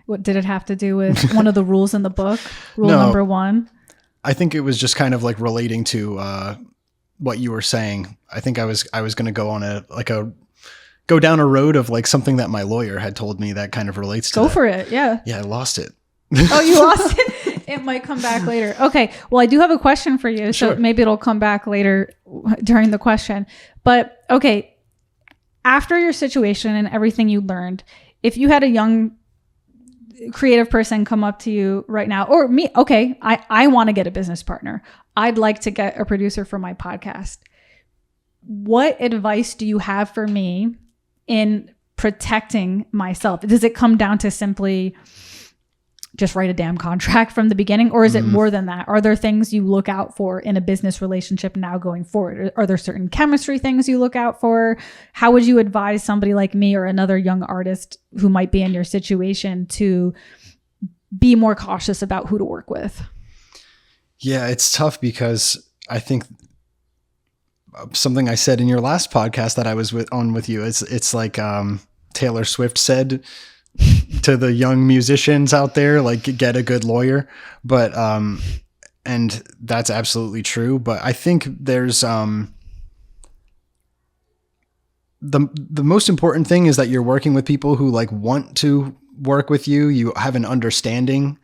What did it have to do with one of the rules in the book? Rule number 1? I think it was just kind of like relating to what you were saying. I think I was going to go on go down a road of like something that my lawyer had told me that kind of relates to Go for it. Yeah. Yeah, I lost it. Oh, you lost it? It might come back later. Okay. Well, I do have a question for you. Sure. So maybe it'll come back later during the question. But okay, after your situation and everything you learned, if you had a young creative person come up to you right now, or me, okay, I want to get a business partner. I'd like to get a producer for my podcast. What advice do you have for me in protecting myself? Does it come down to simply just write a damn contract from the beginning? Or is it more than that? Are there things you look out for in a business relationship now going forward? Are there certain chemistry things you look out for? How would you advise somebody like me or another young artist who might be in your situation to be more cautious about who to work with? Yeah, it's tough because I think something I said in your last podcast that I was on with you, it's like Taylor Swift said to the young musicians out there, like, get a good lawyer. But and that's absolutely true. But I think there's the most important thing is that you're working with people who like want to work with you. You have an understanding.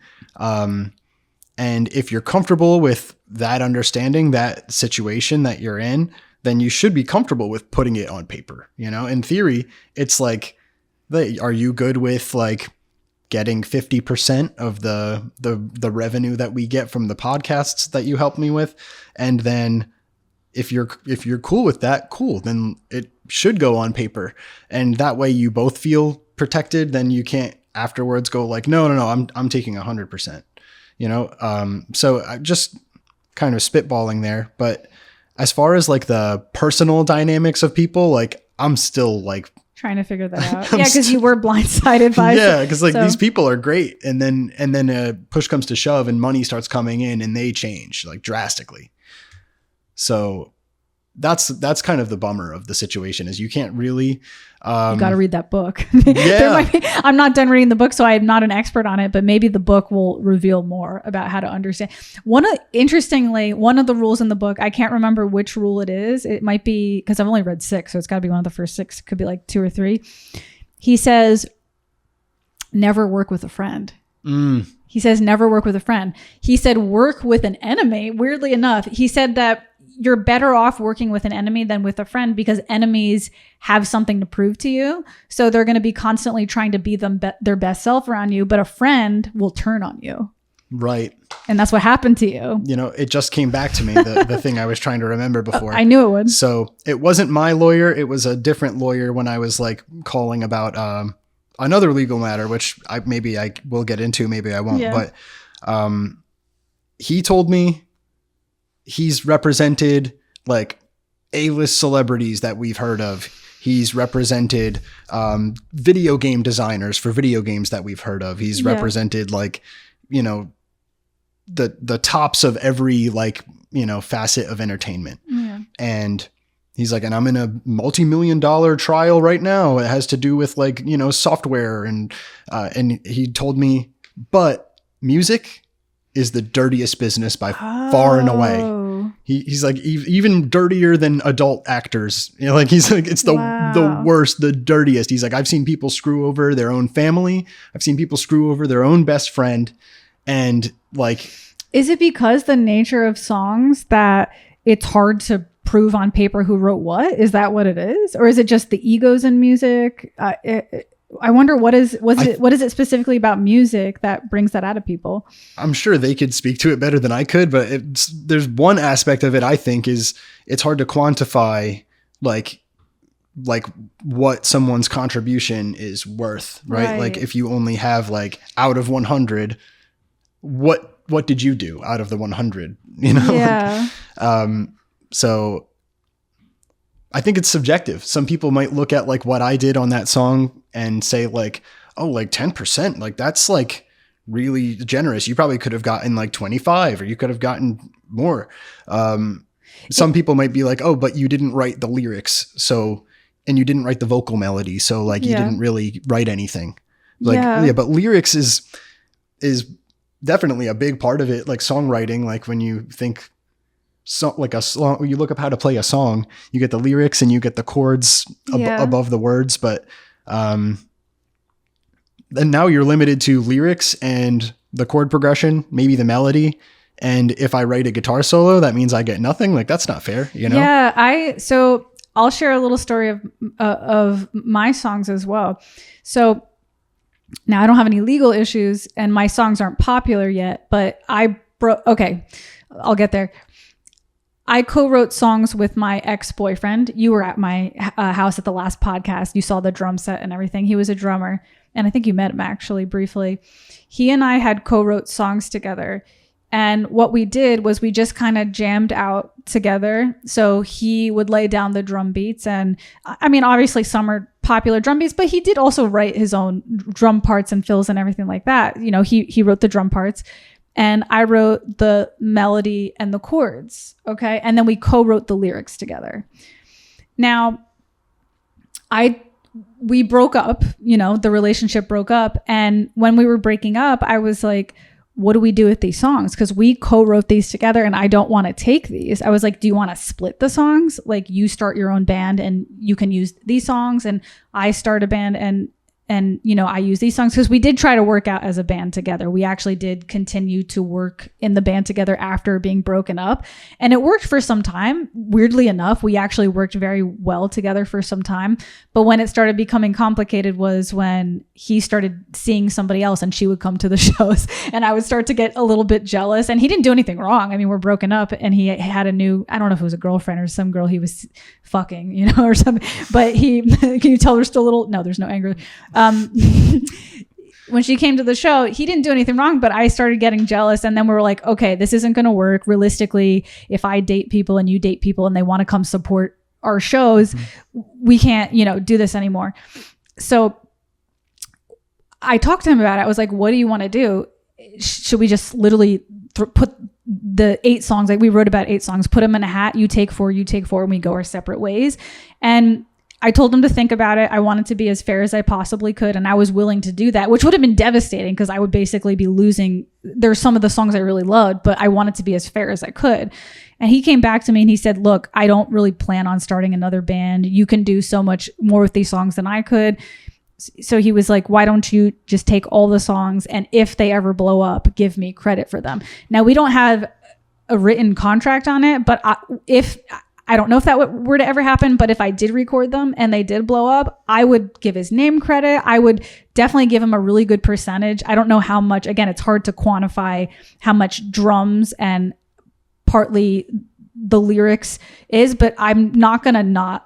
And if you're comfortable with that understanding, that situation that you're in, then you should be comfortable with putting it on paper. In theory, it's like Are you good with like getting 50% of the revenue that we get from the podcasts that you help me with? And then if you're cool with that, cool, then it should go on paper. And that way you both feel protected. Then you can't afterwards go like, no, I'm taking 100%, So I just kind of spitballing there. But as far as like the personal dynamics of people, like I'm still like trying to figure that out. Yeah, because you were blindsided by because these people are great, and then push comes to shove, and money starts coming in, and they change like drastically. So that's kind of the bummer of the situation is you can't really. You got to read that book. Yeah, I'm not done reading the book, so I'm not an expert on it, but maybe the book will reveal more about how to understand. Interestingly, one of the rules in the book, I can't remember which rule it is. It might be, because I've only read 6, so it's got to be one of the first 6. It could be like 2 or 3. He says, never work with a friend. He says, never work with a friend. He said, work with an enemy. Weirdly enough, he said that you're better off working with an enemy than with a friend because enemies have something to prove to you. So they're going to be constantly trying to be their best self around you, but a friend will turn on you. Right. And that's what happened to you. It just came back to me, the thing I was trying to remember before. I knew it would. So it wasn't my lawyer. It was a different lawyer when I was like calling about another legal matter, which I will get into, maybe I won't. Yeah. But he told me he's represented like A-list celebrities that we've heard of. He's represented video game designers for video games that we've heard of. He's represented like, the tops of every like, facet of entertainment. Yeah. And he's like, and I'm in a multi-million-dollar trial right now. It has to do with like, software. And he told me, but music is the dirtiest business by far and away. He's like even dirtier than adult actors. He's like, it's the worst, the dirtiest. He's like, I've seen people screw over their own family. I've seen people screw over their own best friend. And like, is it because the nature of songs that it's hard to prove on paper who wrote what? Is that what it is? Or is it just the egos in music? I wonder what is it specifically about music that brings that out of people? I'm sure they could speak to it better than I could, but there's one aspect of it I think is it's hard to quantify like what someone's contribution is worth, right? Like if you only have like out of 100, what did you do out of the 100? Yeah. So I think it's subjective. Some people might look at like what I did on that song and say like, oh, like 10%, like that's like really generous. You probably could have gotten like 25 or you could have gotten more. Some people might be like, oh, but you didn't write the lyrics. And you didn't write the vocal melody. So like you didn't really write anything. Like, but lyrics is definitely a big part of it. Like songwriting, like when you think like a song, you look up how to play a song, you get the lyrics and you get the chords above the words. But then now you're limited to lyrics and the chord progression, maybe the melody. And if I write a guitar solo, that means I get nothing. Like that's not fair, Yeah. So I'll share a little story of my songs as well. So now I don't have any legal issues and my songs aren't popular yet, but okay, I'll get there. I co-wrote songs with my ex-boyfriend. You were at my house at the last podcast. You saw the drum set and everything. He was a drummer. And I think you met him actually briefly. He and I had co-wrote songs together. And what we did was we just kind of jammed out together. So he would lay down the drum beats. And I mean, obviously some are popular drum beats, but he did also write his own drum parts and fills and everything like that. He wrote the drum parts. And I wrote the melody and the chords, okay? And then we co-wrote the lyrics together. Now, we broke up, the relationship broke up. And when we were breaking up, I was like, what do we do with these songs? Because we co-wrote these together and I don't want to take these. I was like, do you want to split the songs? Like you start your own band and you can use these songs and I start a band and and I use these songs, because we did try to work out as a band together. We actually did continue to work in the band together after being broken up, and it worked for some time. Weirdly enough, we actually worked very well together for some time. But when it started becoming complicated was when he started seeing somebody else, and she would come to the shows, and I would start to get a little bit jealous. And he didn't do anything wrong. I mean, we're broken up, and he had a new, I don't know if it was a girlfriend or some girl he was fucking, or something. But he, can you tell there's still a little, no, there's no anger. When she came to the show, he didn't do anything wrong, but I started getting jealous. And then we were like, okay, this isn't going to work. Realistically, if I date people and you date people and they want to come support our shows, we can't, do this anymore. So I talked to him about it. I was like, what do you want to do? Should we just literally put the 8 songs, like we wrote about 8 songs, put them in a hat, you take 4, and we go our separate ways. And I told him to think about it. I wanted to be as fair as I possibly could. And I was willing to do that, which would have been devastating because I would basically be losing. There's some of the songs I really loved, but I wanted to be as fair as I could. And he came back to me and he said, look, I don't really plan on starting another band. You can do so much more with these songs than I could. So he was like, why don't you just take all the songs, and if they ever blow up, give me credit for them. Now, we don't have a written contract on it, but I don't know if that were to ever happen, but if I did record them and they did blow up, I would give his name credit. I would definitely give him a really good percentage. I don't know how much, again, it's hard to quantify how much drums and partly the lyrics is, but I'm not going to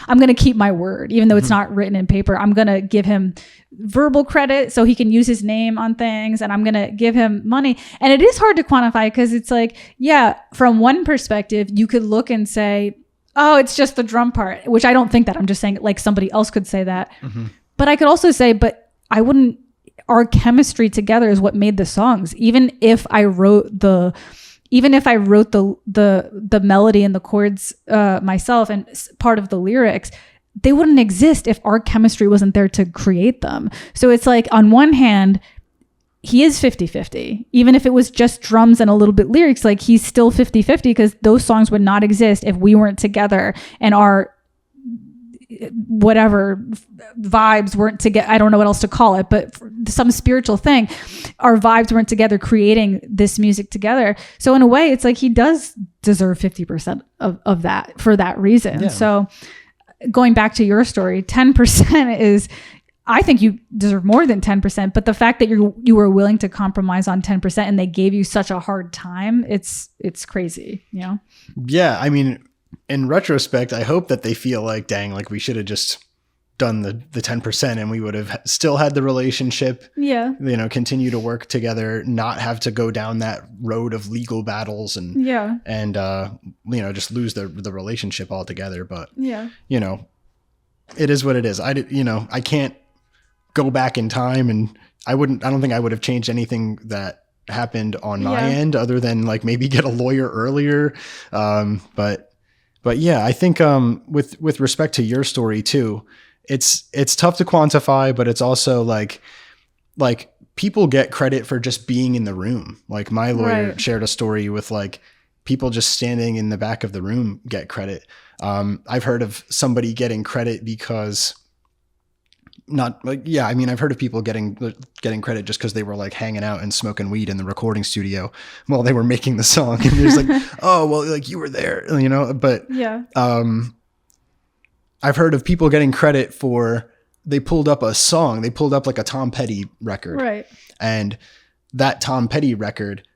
I'm going to keep my word, even though it's not written in paper. I'm going to give him verbal credit so he can use his name on things, and I'm going to give him money. And it is hard to quantify because it's like, yeah, from one perspective, you could look and say, oh, it's just the drum part, which I don't think that. I'm just saying like somebody else could say that. But I could also say, but our chemistry together is what made the songs. Even if I wrote the melody and the chords myself and part of the lyrics, they wouldn't exist if our chemistry wasn't there to create them. So it's like, on one hand, he is 50-50. Even if it was just drums and a little bit lyrics, like he's still 50-50 because those songs would not exist if we weren't together and our whatever vibes weren't together. I don't know what else to call it, but some spiritual thing, our vibes weren't together creating this music together. So in a way, it's like he does deserve 50% of that for that reason. Yeah. So going back to your story, 10% is, I think you deserve more than 10%, but the fact that you were willing to compromise on 10% and they gave you such a hard time, it's crazy, Yeah, I mean, in retrospect, I hope that they feel like, dang, like we should have just done the 10% and we would have still had the relationship, continue to work together, not have to go down that road of legal battles and just lose the relationship altogether. But, it is what it is. I can't go back in time, and I don't think I would have changed anything that happened on my end other than like maybe get a lawyer earlier. But yeah, I think with respect to your story too, it's tough to quantify, but it's also like people get credit for just being in the room. Like my lawyer shared a story with like people just standing in the back of the room get credit. I've heard of somebody getting credit because I've heard of people getting credit just because they were like hanging out and smoking weed in the recording studio while they were making the song, and there's like, oh well, like you were there, But I've heard of people getting credit for they pulled up like a Tom Petty record, right? And that Tom Petty record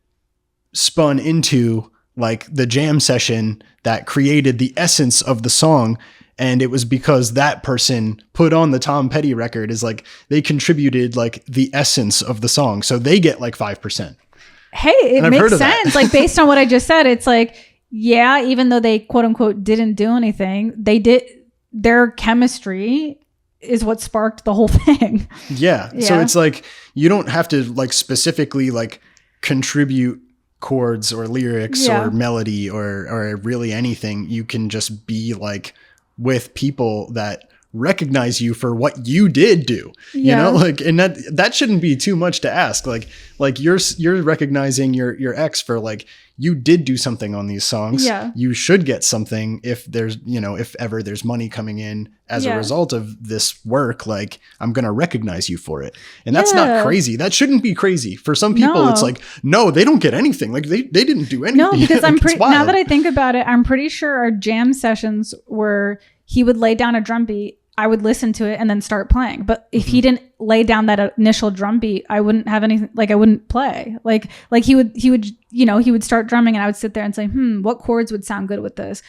spun into like the jam session that created the essence of the song. And it was because that person put on the Tom Petty record is like, they contributed like the essence of the song. So they get like 5%. Hey, it makes sense. Like based on what I just said, it's like, yeah, even though they quote unquote didn't do anything, their chemistry is what sparked the whole thing. Yeah. So it's like, you don't have to like specifically like contribute chords or lyrics or melody or really anything. You can just be like, with people that recognize you for what you did do, like, and that shouldn't be too much to ask. Like you're recognizing your ex for like, you did do something on these songs. Yeah. You should get something if there's, if ever there's money coming in as a Yeah. result of this work, like I'm going to recognize you for it. And that's not crazy. That shouldn't be crazy. For some people, No. it's like, no, they don't get anything. Like they didn't do anything. No, because I'm Like, it's pretty, now wild. that I think about it, I'm pretty sure our jam sessions where he would lay down a drum beat, I would listen to it and then start playing. But if he didn't lay down that initial drum beat, I wouldn't have anything, like I wouldn't play. Like he would, you know, he would start drumming and I would sit there and say, what chords would sound good with this?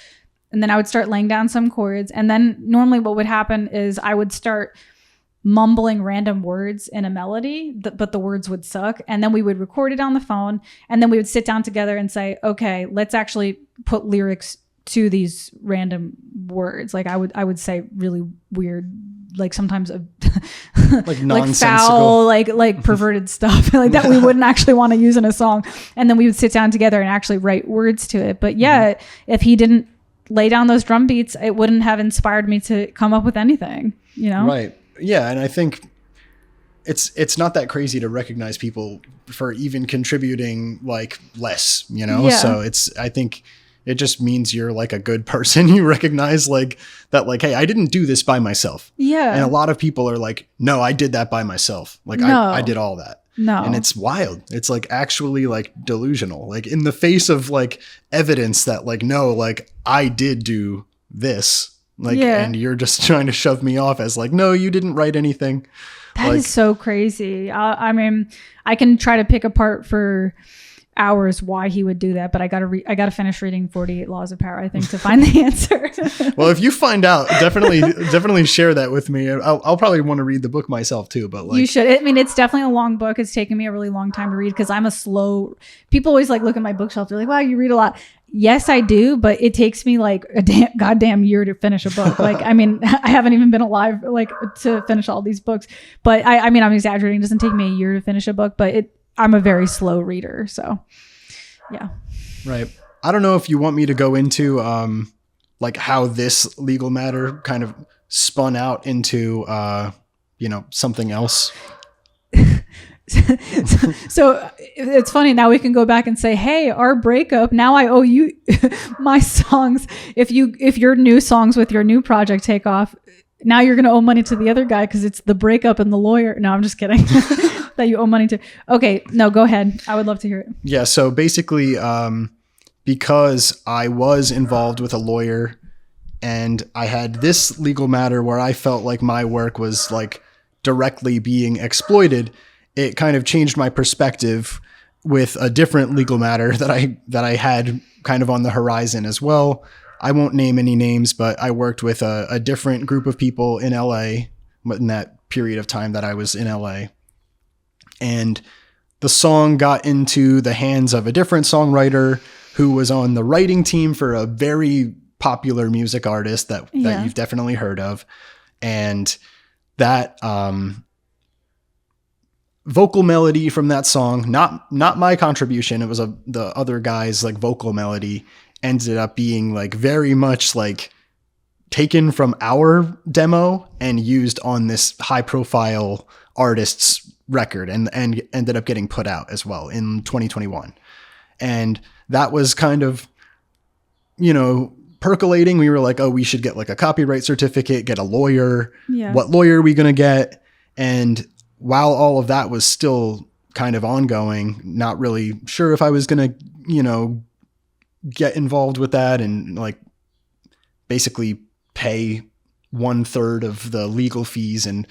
And then I would start laying down some chords. And then normally what would happen is I would start mumbling random words in a melody, but the words would suck. And then we would record it on the phone. And then we would sit down together and say, okay, let's actually put lyrics to these random words. Like I would say really weird, like sometimes like like nonsensical, foul, like perverted stuff like that we wouldn't actually want to use in a song. And then we would sit down together and actually write words to it. But yeah, if he didn't lay down those drum beats, it wouldn't have inspired me to come up with anything, you know? Right. Yeah. And I think it's not that crazy to recognize people for even contributing like less, you know? Yeah. So I think it just means you're like a good person. You recognize like that, like, hey, I didn't do this by myself. Yeah. And a lot of people are like, no, I did that by myself. Like No. I did all that. No. And it's wild. It's like actually like delusional, like in the face of like evidence that like, no, like I did do this. Like, Yeah. and you're just trying to shove me off as like, no, you didn't write anything. That is so crazy. I mean, I can try to pick apart for hours why he would do that, but I gotta finish reading 48 Laws of Power, I think, to find the answer. Well, if you find out, definitely share that with me. I'll probably want to read the book myself too, but like You should. I mean, it's definitely a long book. It's taken me a really long time to read because I'm a slow. People always like look at my bookshelf. They're like, "Wow, you read a lot." Yes, I do, but it takes me like a goddamn year to finish a book. Like, I mean, I haven't even been alive like to finish all these books. But I mean, I'm exaggerating. It doesn't take me a year to finish a book, but I'm a very slow reader. So, yeah. Right. I don't know if you want me to go into like how this legal matter kind of spun out into something else. So it's funny. Now we can go back and say, hey, our breakup, now I owe you my songs. If your new songs with your new project take off, now you're going to owe money to the other guy because it's the breakup and the lawyer. No, I'm just kidding. That you owe money to. Okay, no, go ahead. I would love to hear it. Yeah. So basically, because I was involved with a lawyer and I had this legal matter where I felt like my work was like directly being exploited, it kind of changed my perspective with a different legal matter that I had kind of on the horizon as well. I won't name any names, but I worked with a different group of people in LA in that period of time that I was in LA. And the song got into the hands of a different songwriter who was on the writing team for a very popular music artist that you've definitely heard of. And that vocal melody from that song, not my contribution, it was the other guy's like vocal melody, ended up being like very much like taken from our demo and used on this high profile artist's record and ended up getting put out as well in 2021. And that was kind of, percolating. We were like, oh, we should get like a copyright certificate, get a lawyer. Yeah. What lawyer are we going to get? And while all of that was still kind of ongoing, not really sure if I was going to, get involved with that and like basically pay 1/3 of the legal fees and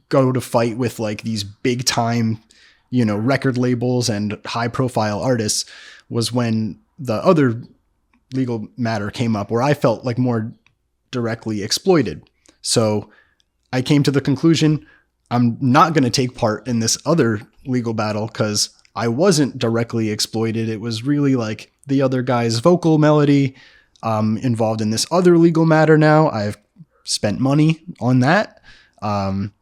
go to fight with like these big time, record labels and high profile artists, was when the other legal matter came up where I felt like more directly exploited. So I came to the conclusion, I'm not going to take part in this other legal battle because I wasn't directly exploited. It was really like the other guy's vocal melody involved in this other legal matter. Now I've spent money on that. Don't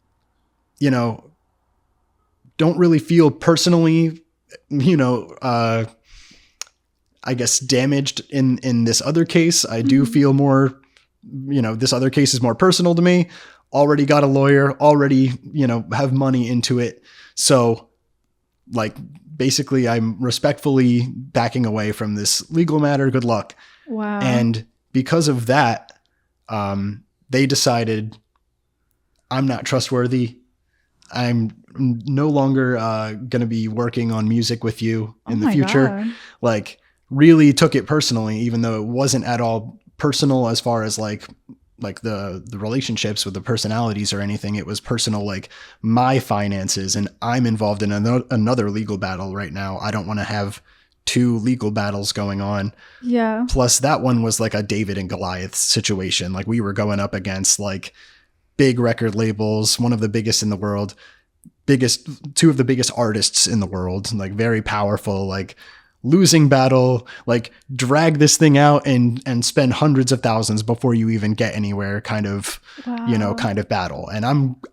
really feel personally, I guess damaged in this other case. I do feel more, this other case is more personal to me. Already got a lawyer, already, have money into it. So like basically I'm respectfully backing away from this legal matter. Good luck. Wow. And because of that, they decided I'm not trustworthy. I'm no longer going to be working on music with you in the future. God. Like really took it personally, even though it wasn't at all personal as far as like the relationships with the personalities or anything. It was personal, like my finances, and I'm involved in another legal battle right now. I don't want to have two legal battles going on. Yeah. Plus that one was like a David and Goliath situation. Like we were going up against like big record labels, one of the biggest in the world, two of the biggest artists in the world, like very powerful, like losing battle, like drag this thing out and spend hundreds of thousands before you even get anywhere kind of, kind of battle. And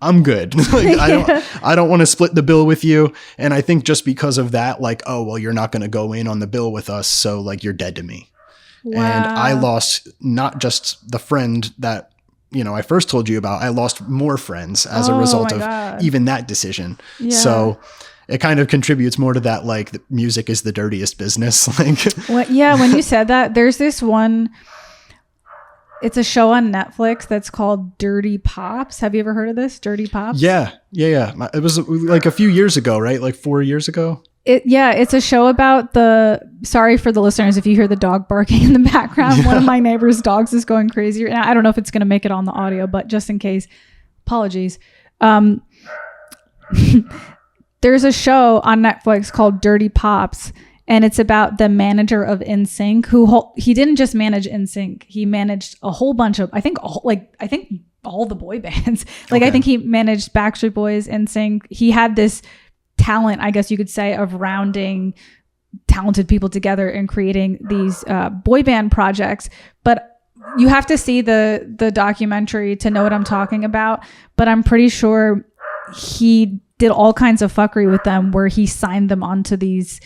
I'm good. Like I don't want to split the bill with you. And I think just because of that, like, oh, well, you're not going to go in on the bill with us. So like you're dead to me. Wow. And I lost not just the friend that, I first told you about, I lost more friends as a result of even that decision. Yeah. So it kind of contributes more to that, like the music is the dirtiest business. Like, when you said that, there's this one, it's a show on Netflix that's called Dirty Pops. Have you ever heard of this? Dirty Pops? Yeah. It was like a few years ago, right? Like 4 years ago. It's a show about sorry for the listeners if you hear the dog barking in the background. Yeah. One of my neighbor's dogs is going crazy. And I don't know if it's going to make it on the audio, but just in case, apologies. There's a show on Netflix called Dirty Pops, and it's about the manager of NSYNC he didn't just manage NSYNC. He managed a whole bunch of, I think all the boy bands. I think he managed Backstreet Boys, NSYNC. He had this talent, I guess you could say, of rounding talented people together and creating these boy band projects. But you have to see the documentary to know what I'm talking about. But I'm pretty sure he did all kinds of fuckery with them where he signed them into these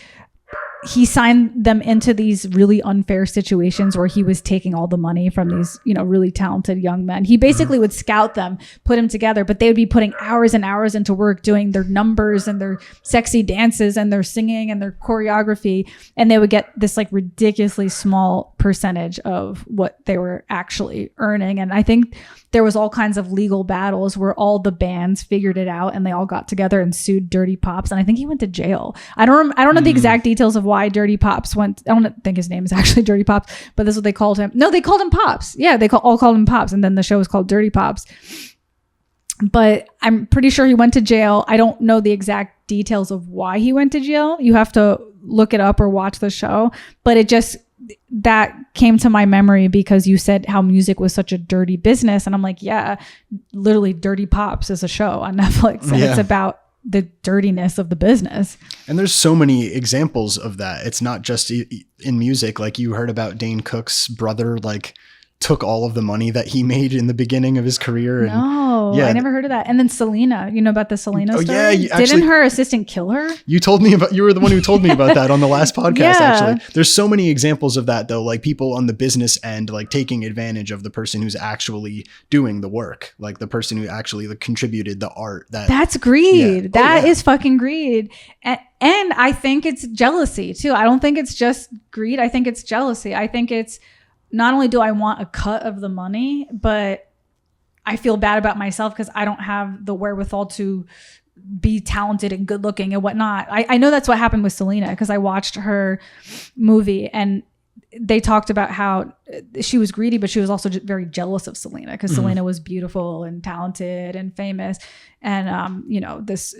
really unfair situations where he was taking all the money from these, really talented young men. He basically would scout them, put them together, but they would be putting hours and hours into work doing their numbers and their sexy dances and their singing and their choreography. And they would get this like ridiculously small percentage of what they were actually earning. And I think there was all kinds of legal battles where all the bands figured it out and they all got together and sued Dirty Pops. And I think he went to jail. I don't know the exact details of why Dirty Pops went. I don't think his name is actually Dirty Pops, but this is what they called him. No, they called him Pops. Yeah, they all called him Pops. And then the show was called Dirty Pops. But I'm pretty sure he went to jail. I don't know the exact details of why he went to jail. You have to look it up or watch the show. But that came to my memory because you said how music was such a dirty business. And I'm like, yeah, literally Dirty Pops is a show on Netflix. And it's about the dirtiness of the business. And there's so many examples of that. It's not just in music. Like you heard about Dane Cook's brother, like took all of the money that he made in the beginning of his career. And I never heard of that. And then Selena, you know about the Selena story? Yeah, didn't her assistant kill her? You were the one who told me about that on the last podcast, actually. There's so many examples of that though, like people on the business end, like taking advantage of the person who's actually doing the work, like the person who actually contributed the art. That's greed. Yeah. That is fucking greed. And I think it's jealousy too. I don't think it's just greed. I think it's jealousy. I think it's, not only do I want a cut of the money, but I feel bad about myself because I don't have the wherewithal to be talented and good looking and whatnot. I know that's what happened with Selena because I watched her movie and they talked about how she was greedy, but she was also very jealous of Selena because Selena was beautiful and talented and famous. And,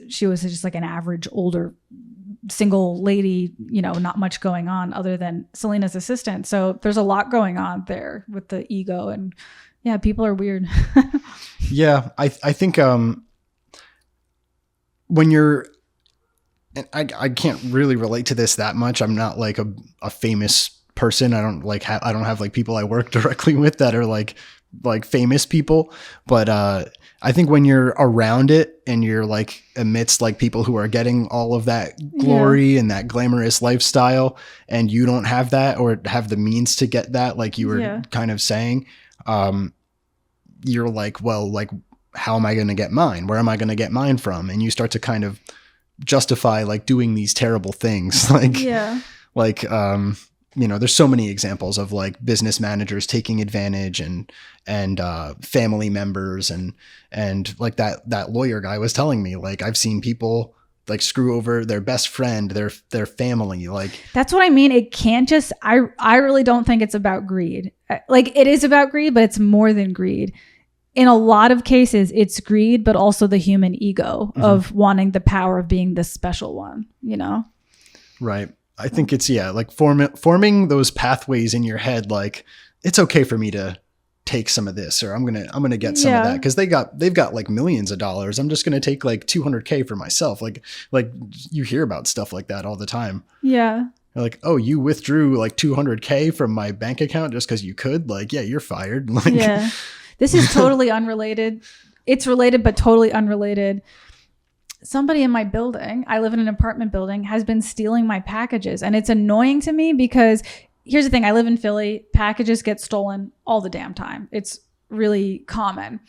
she was just like an average older single lady, not much going on other than Selena's assistant. So there's a lot going on there with the ego and people are weird. Yeah. I think, when you're, and I can't really relate to this that much. I'm not like a famous person. I don't I don't have like people I work directly with that are like famous people, but, I think when you're around it and you're like amidst like people who are getting all of that glory and that glamorous lifestyle and you don't have that or have the means to get that, like you were kind of saying, you're like, well, like, how am I going to get mine? Where am I going to get mine from? And you start to kind of justify like doing these terrible things. there's so many examples of like business managers taking advantage and family members and like that lawyer guy was telling me, like, I've seen people like screw over their best friend, their family. Like, that's what I mean. It can't just, I really don't think it's about greed. Like, it is about greed, but it's more than greed. In a lot of cases, it's greed, but also the human ego of wanting the power of being the special one, Right. I think it's, like forming those pathways in your head. Like, it's okay for me to take some of this, or I'm going to get some of that. Cause they've got like millions of dollars. I'm just going to take like $200K for myself. Like you hear about stuff like that all the time. Yeah. Like, oh, you withdrew like $200K from my bank account just cause you could. Like, yeah, you're fired. Like, yeah. This is totally unrelated. It's related, but totally unrelated. Somebody in my building, I live in an apartment building, has been stealing my packages. And it's annoying to me because here's the thing. I live in Philly. Packages get stolen all the damn time. It's really common.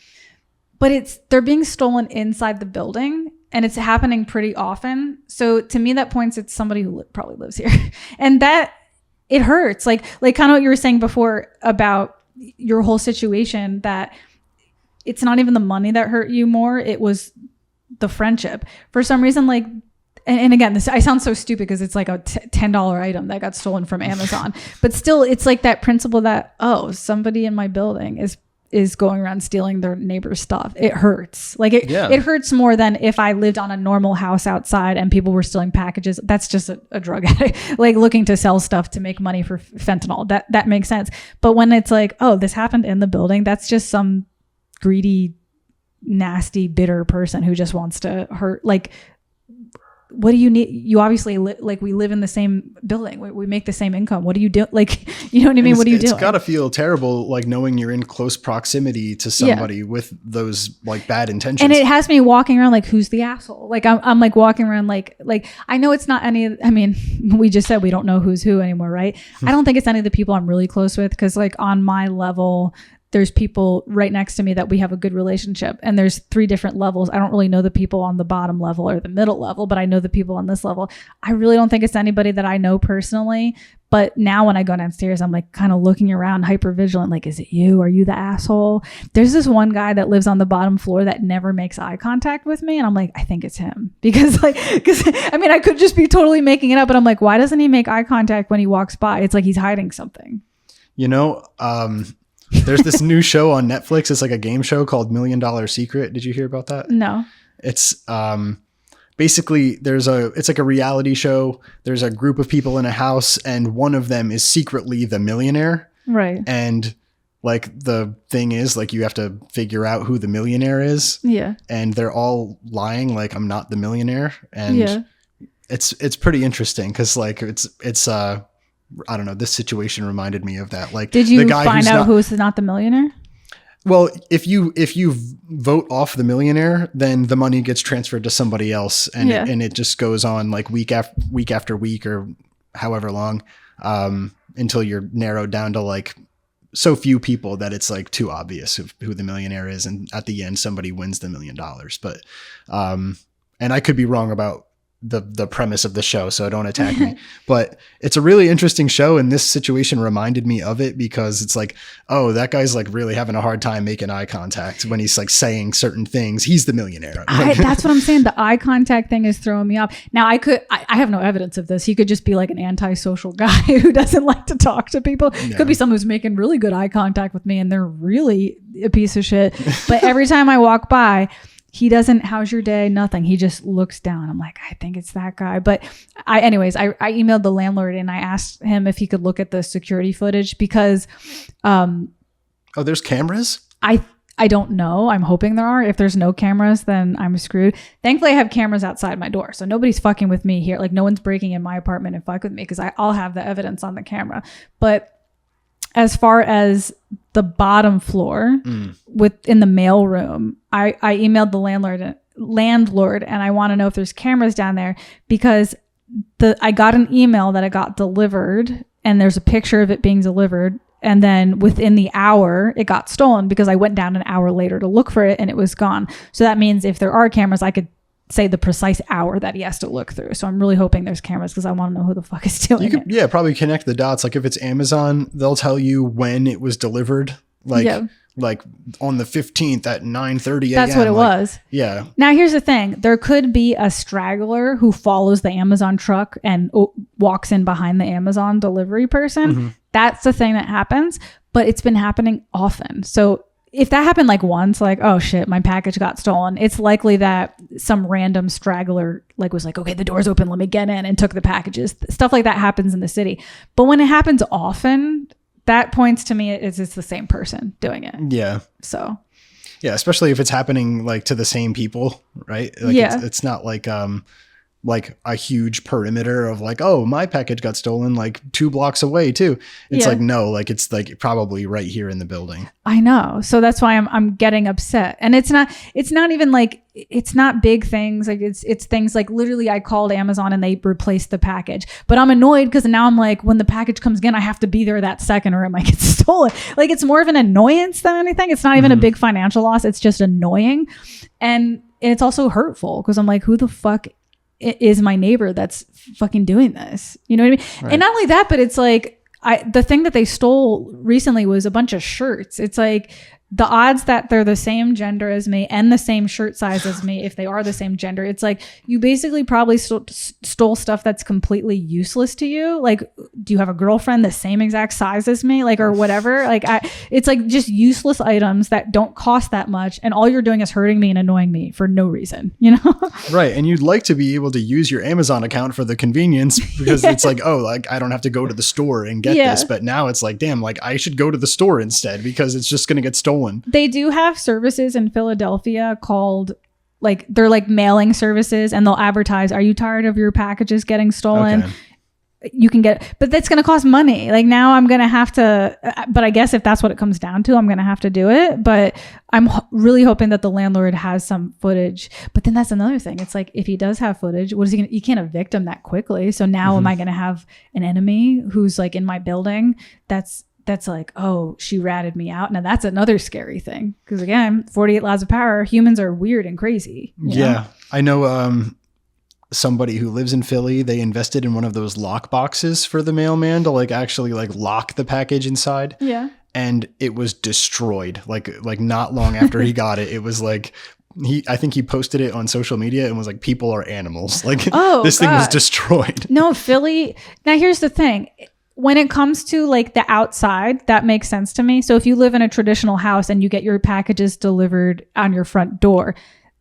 But they're being stolen inside the building, and it's happening pretty often. So to me, that points at somebody who probably lives here. And that, it hurts. Like kind of what you were saying before about your whole situation, that it's not even the money that hurt you more. It was the friendship. For some reason, like, and again, I sound so stupid because it's like a $10 item that got stolen from Amazon, but still it's like that principle that, oh, somebody in my building is going around stealing their neighbor's stuff. It hurts. Like it hurts more than if I lived on a normal house outside and people were stealing packages. That's just a drug addict, like looking to sell stuff to make money for fentanyl. That makes sense. But when it's like, oh, this happened in the building, that's just some greedy, nasty, bitter person who just wants to hurt. Like, what do you need? You obviously like, we live in the same building. We make the same income. What do you do? Like, you know what I mean? What do you do? It's got to feel terrible, like knowing you're in close proximity to somebody with those like bad intentions. And it has me walking around like, who's the asshole? Like I'm like walking around like I know it's not any. I mean, we just said we don't know who's who anymore, right? I don't think it's any of the people I'm really close with, because like on my level, there's people right next to me that we have a good relationship, and there's 3 different levels. I don't really know the people on the bottom level or the middle level, but I know the people on this level. I really don't think it's anybody that I know personally. But now when I go downstairs, I'm like kind of looking around, hyper vigilant. Like, is it you? Are you the asshole? There's this one guy that lives on the bottom floor that never makes eye contact with me. And I'm like, I think it's him, because I mean, I could just be totally making it up, but I'm like, why doesn't he make eye contact when he walks by? It's like he's hiding something. There's this new show on Netflix. It's like a game show called $1 Million Secret. Did you hear about that? No. It's basically it's like a reality show. There's a group of people in a house, and one of them is secretly the millionaire. Right. And like the thing is, like, you have to figure out who the millionaire is. Yeah. And they're all lying, like, I'm not the millionaire. And it's pretty interesting because like it's I don't know. This situation reminded me of that. Like, did you find out who's not the millionaire? Well, if you vote off the millionaire, then the money gets transferred to somebody else, and it just goes on like week after week or however long, until you're narrowed down to like so few people that it's like too obvious who the millionaire is, and at the end somebody wins the $1 million. But and I could be wrong about the premise of the show, so don't attack me. But it's a really interesting show, and this situation reminded me of it because it's like, oh, that guy's like really having a hard time making eye contact when he's like saying certain things. He's the millionaire. That's what I'm saying. The eye contact thing is throwing me off. Now I have no evidence of this. He could just be like an antisocial guy who doesn't like to talk to people. Yeah. Could be someone who's making really good eye contact with me and they're really a piece of shit. But every time I walk by, he doesn't, how's your day? Nothing. He just looks down. I'm like, I think it's that guy. But I emailed the landlord and I asked him if he could look at the security footage because, there's cameras? I don't know. I'm hoping there are. If there's no cameras, then I'm screwed. Thankfully, I have cameras outside my door. So nobody's fucking with me here. Like, no one's breaking in my apartment and fuck with me because I'll have the evidence on the camera. But as far as the bottom floor within the mail room, I emailed the landlord and I want to know if there's cameras down there because I got an email that it got delivered and there's a picture of it being delivered. And then within the hour, it got stolen because I went down an hour later to look for it and it was gone. So that means if there are cameras, I could say the precise hour that he has to look through. So I'm really hoping there's cameras because I want to know who the fuck is doing it. Yeah, probably connect the dots. Like if it's Amazon, they'll tell you when it was delivered. Like on the 15th at 9:30 a.m. That's what it was. Yeah. Now here's the thing. There could be a straggler who follows the Amazon truck and walks in behind the Amazon delivery person. Mm-hmm. That's the thing that happens, but it's been happening often. So if that happened like once, like, oh shit, my package got stolen, it's likely that some random straggler like was like, okay, the door's open, let me get in, and took the packages. Stuff like that happens in the city. But when it happens often, that points to me it's the same person doing it. Yeah. So. Yeah, especially if it's happening like to the same people, right? Like it's not like a huge perimeter of like, oh, my package got stolen like 2 blocks away too. It's like, no, like it's like probably right here in the building. I know. So that's why I'm getting upset. And it's not even like, it's not big things. Like it's things like literally I called Amazon and they replaced the package, but I'm annoyed because now I'm like, when the package comes in, I have to be there that second or it might get stolen. Like it's more of an annoyance than anything. It's not even a big financial loss. It's just annoying. And it's also hurtful because I'm like, who the fuck is my neighbor that's fucking doing this? You know what I mean? Right. And not only that, but it's like the thing that they stole recently was a bunch of shirts. It's like the odds that they're the same gender as me and the same shirt size as me, if they are the same gender, it's like you basically probably stole stuff that's completely useless to you. Like, do you have a girlfriend the same exact size as me? Like, or whatever. Like, it's like just useless items that don't cost that much. And all you're doing is hurting me and annoying me for no reason, you know? Right. And you'd like to be able to use your Amazon account for the convenience because it's like, oh, like I don't have to go to the store and get this. But now it's like, damn, like I should go to the store instead because it's just going to get stolen. They do have services in Philadelphia called like, they're like mailing services, and they'll advertise, are you tired of your packages getting stolen? Okay. You can get, but that's going to cost money. Like now I'm going to have to, but I guess if that's what it comes down to, I'm going to have to do it. But I'm really hoping that the landlord has some footage. But then that's another thing. It's like, if he does have footage, what is he going to, you can't evict him that quickly. So now am I going to have an enemy who's like in my building that's like, oh, she ratted me out. Now that's another scary thing. Because again, 48 Laws of Power, humans are weird and crazy. You know? I know somebody who lives in Philly, they invested in one of those lock boxes for the mailman to like actually like lock the package inside. Yeah. And it was destroyed. Like not long after he got it, it was like, I think he posted it on social media and was like, people are animals. Like this thing was destroyed. No, Philly. Now here's the thing. When it comes to like the outside, that makes sense to me. So if you live in a traditional house and you get your packages delivered on your front door,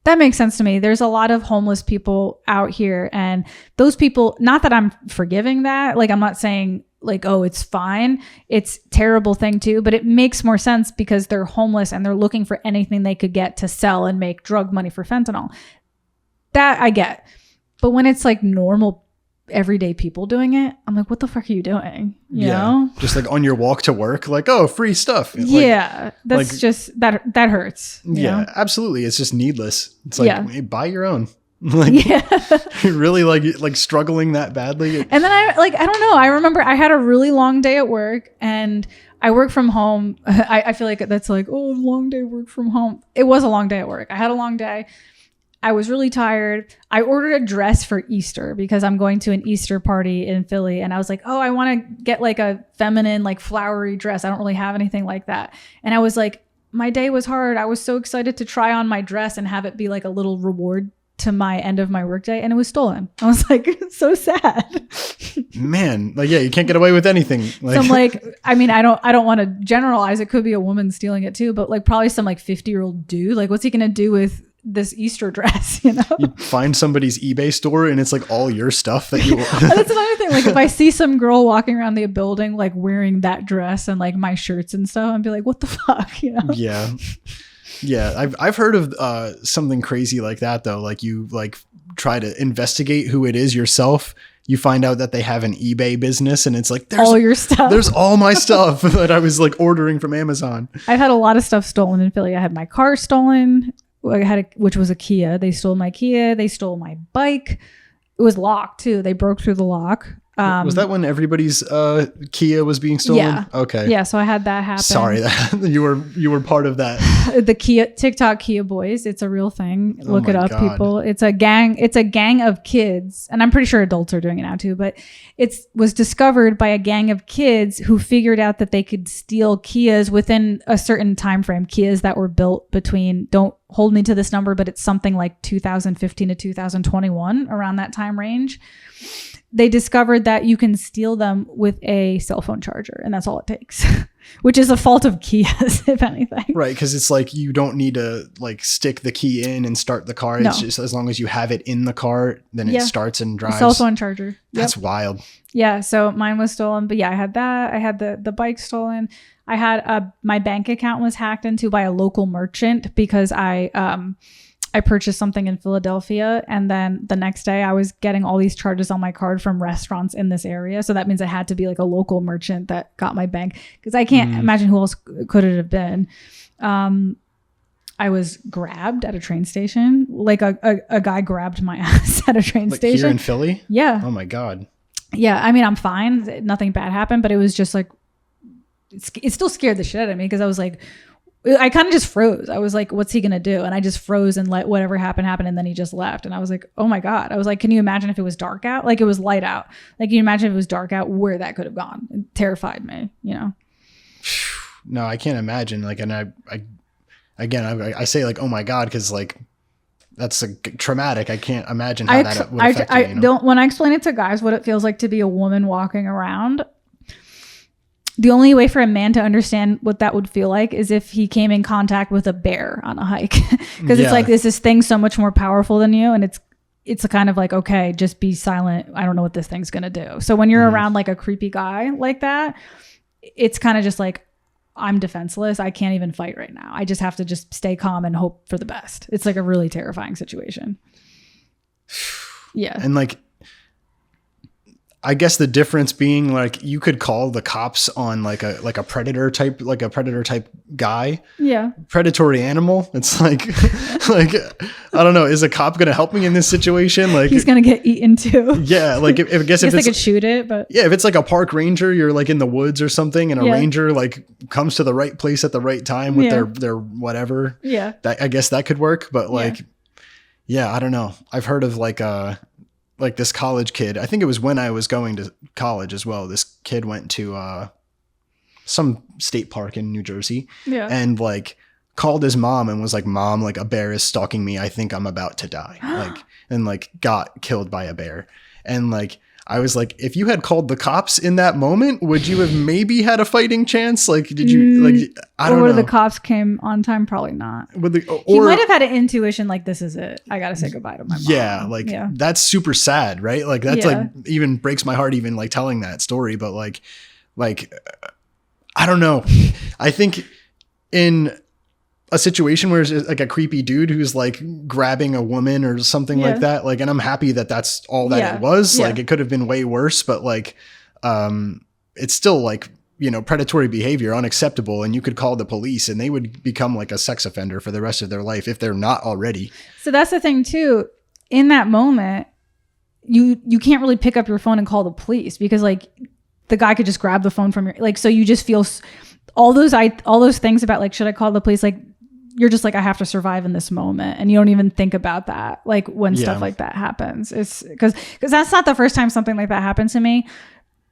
that makes sense to me. There's a lot of homeless people out here, and those people, not that I'm forgiving that. Like, I'm not saying like, oh, it's fine. It's a terrible thing too, but it makes more sense because they're homeless and they're looking for anything they could get to sell and make drug money for fentanyl. That I get. But when it's like normal everyday people doing it, I'm like, what the fuck are you doing? You know? Just like on your walk to work, like, oh, free stuff. Yeah. That's like, just that hurts. You know? Absolutely. It's just needless. It's like, hey, buy your own. Like, you're really like struggling that badly. And then I don't know. I remember I had a really long day at work and I work from home. I feel like that's like, oh, long day work from home. It was a long day at work. I had a long day. I was really tired. I ordered a dress for Easter because I'm going to an Easter party in Philly. And I was like, oh, I want to get like a feminine, like flowery dress. I don't really have anything like that. And I was like, my day was hard. I was so excited to try on my dress and have it be like a little reward to my end of my workday, and it was stolen. I was like, so sad. Man, like, yeah, you can't get away with anything. Like, so I'm like, I mean, I don't want to generalize. It could be a woman stealing it too, but like probably some like 50-year-old dude. Like, what's he gonna do with this Easter dress? You know, you find somebody's eBay store and it's like all your stuff that you. That's another thing. Like, if I see some girl walking around the building like wearing that dress and like my shirts and stuff, I'd be like, what the fuck, you know? Yeah. Yeah, I've heard of something crazy like that though. Like, you like try to investigate who it is yourself. You find out that they have an eBay business, and it's like, there's all your stuff. There's all my stuff that I was like ordering from Amazon. I've had a lot of stuff stolen in Philly. I had my car stolen. Which was a Kia. They stole my Kia. They stole my bike. It was locked too. They broke through the lock. Was that when everybody's Kia was being stolen? Yeah. Okay. Yeah. So I had that happen. Sorry that you were part of that. The TikTok Kia boys. It's a real thing. Look my it up, God. people. It's a gang of kids, and I'm pretty sure adults are doing it now too. But it was discovered by a gang of kids who figured out that they could steal Kias within a certain time frame. Kias that were built between, don't hold me to this number, but it's something like 2015 to 2021, around that time range. They discovered that you can steal them with a cell phone charger, and that's all it takes, which is a fault of Kias, if anything. Right, because it's like you don't need to like stick the key in and start the car. It's just as long as you have it in the car, then it starts and drives. Cell phone charger. That's wild. Yeah, so mine was stolen, but yeah, I had that. I had the bike stolen. I had my bank account was hacked into by a local merchant because I purchased something in Philadelphia, and then the next day I was getting all these charges on my card from restaurants in this area. So that means it had to be like a local merchant that got my bank, because I can't imagine who else could it have been. I was grabbed at a train station. Like a guy grabbed my ass at a train station. Here in Philly? Yeah. Oh my God. Yeah. I mean, I'm fine. Nothing bad happened, but it was just like, it still scared the shit out of me, because I was like, I kind of just froze. I was like, what's he going to do? And I just froze and let whatever happen. And then he just left. And I was like, oh my God. I was like, can you imagine if it was dark out? Like, it was light out. Like, can you imagine if it was dark out, where that could have gone? It terrified me, you know? No, I can't imagine. Like, and I say like, oh my God, because like, that's traumatic. I can't imagine how that would affect you, you know? When I explain it to guys what it feels like to be a woman walking around, the only way for a man to understand what that would feel like is if he came in contact with a bear on a hike. Because it's like, this thing so much more powerful than you. And it's a kind of like, okay, just be silent. I don't know what this thing's going to do. So when you're around like a creepy guy like that, it's kind of just like, I'm defenseless. I can't even fight right now. I just have to just stay calm and hope for the best. It's like a really terrifying situation. Yeah. And like, I guess the difference being like, you could call the cops on like a predator type guy. Yeah. Predatory animal. It's like, like, I don't know. Is a cop going to help me in this situation? Like, he's going to get eaten too. Yeah. Like if they could shoot it, but yeah, if it's like a park ranger, you're like in the woods or something, and a ranger like comes to the right place at the right time with their whatever. Yeah. I guess that could work. But like, yeah, I don't know. I've heard of like this college kid. I think it was when I was going to college as well. This kid went to some state park in New Jersey, and like called his mom and was like, "Mom, like a bear is stalking me. I think I'm about to die." Like, and like got killed by a bear. And like, I was like, if you had called the cops in that moment, would you have maybe had a fighting chance? Like, did you like? I don't know. Or the cops came on time? Probably not. He might have had an intuition like, this is it. I got to say goodbye to my mom. Yeah, like that's super sad, right? Like that's like even breaks my heart even like telling that story. But like I don't know. I think in a situation where it's like a creepy dude who's like grabbing a woman or something like that. Like, and I'm happy that that's all that it was. Like, it could have been way worse, but like, it's still like, you know, predatory behavior, unacceptable. And you could call the police and they would become like a sex offender for the rest of their life if they're not already. So that's the thing too. In that moment, you can't really pick up your phone and call the police, because like the guy could just grab the phone from your, like, so you just feel all those things about like, should I call the police? Like, you're just like, I have to survive in this moment. And you don't even think about that. Like when stuff like that happens, it's because that's not the first time something like that happened to me.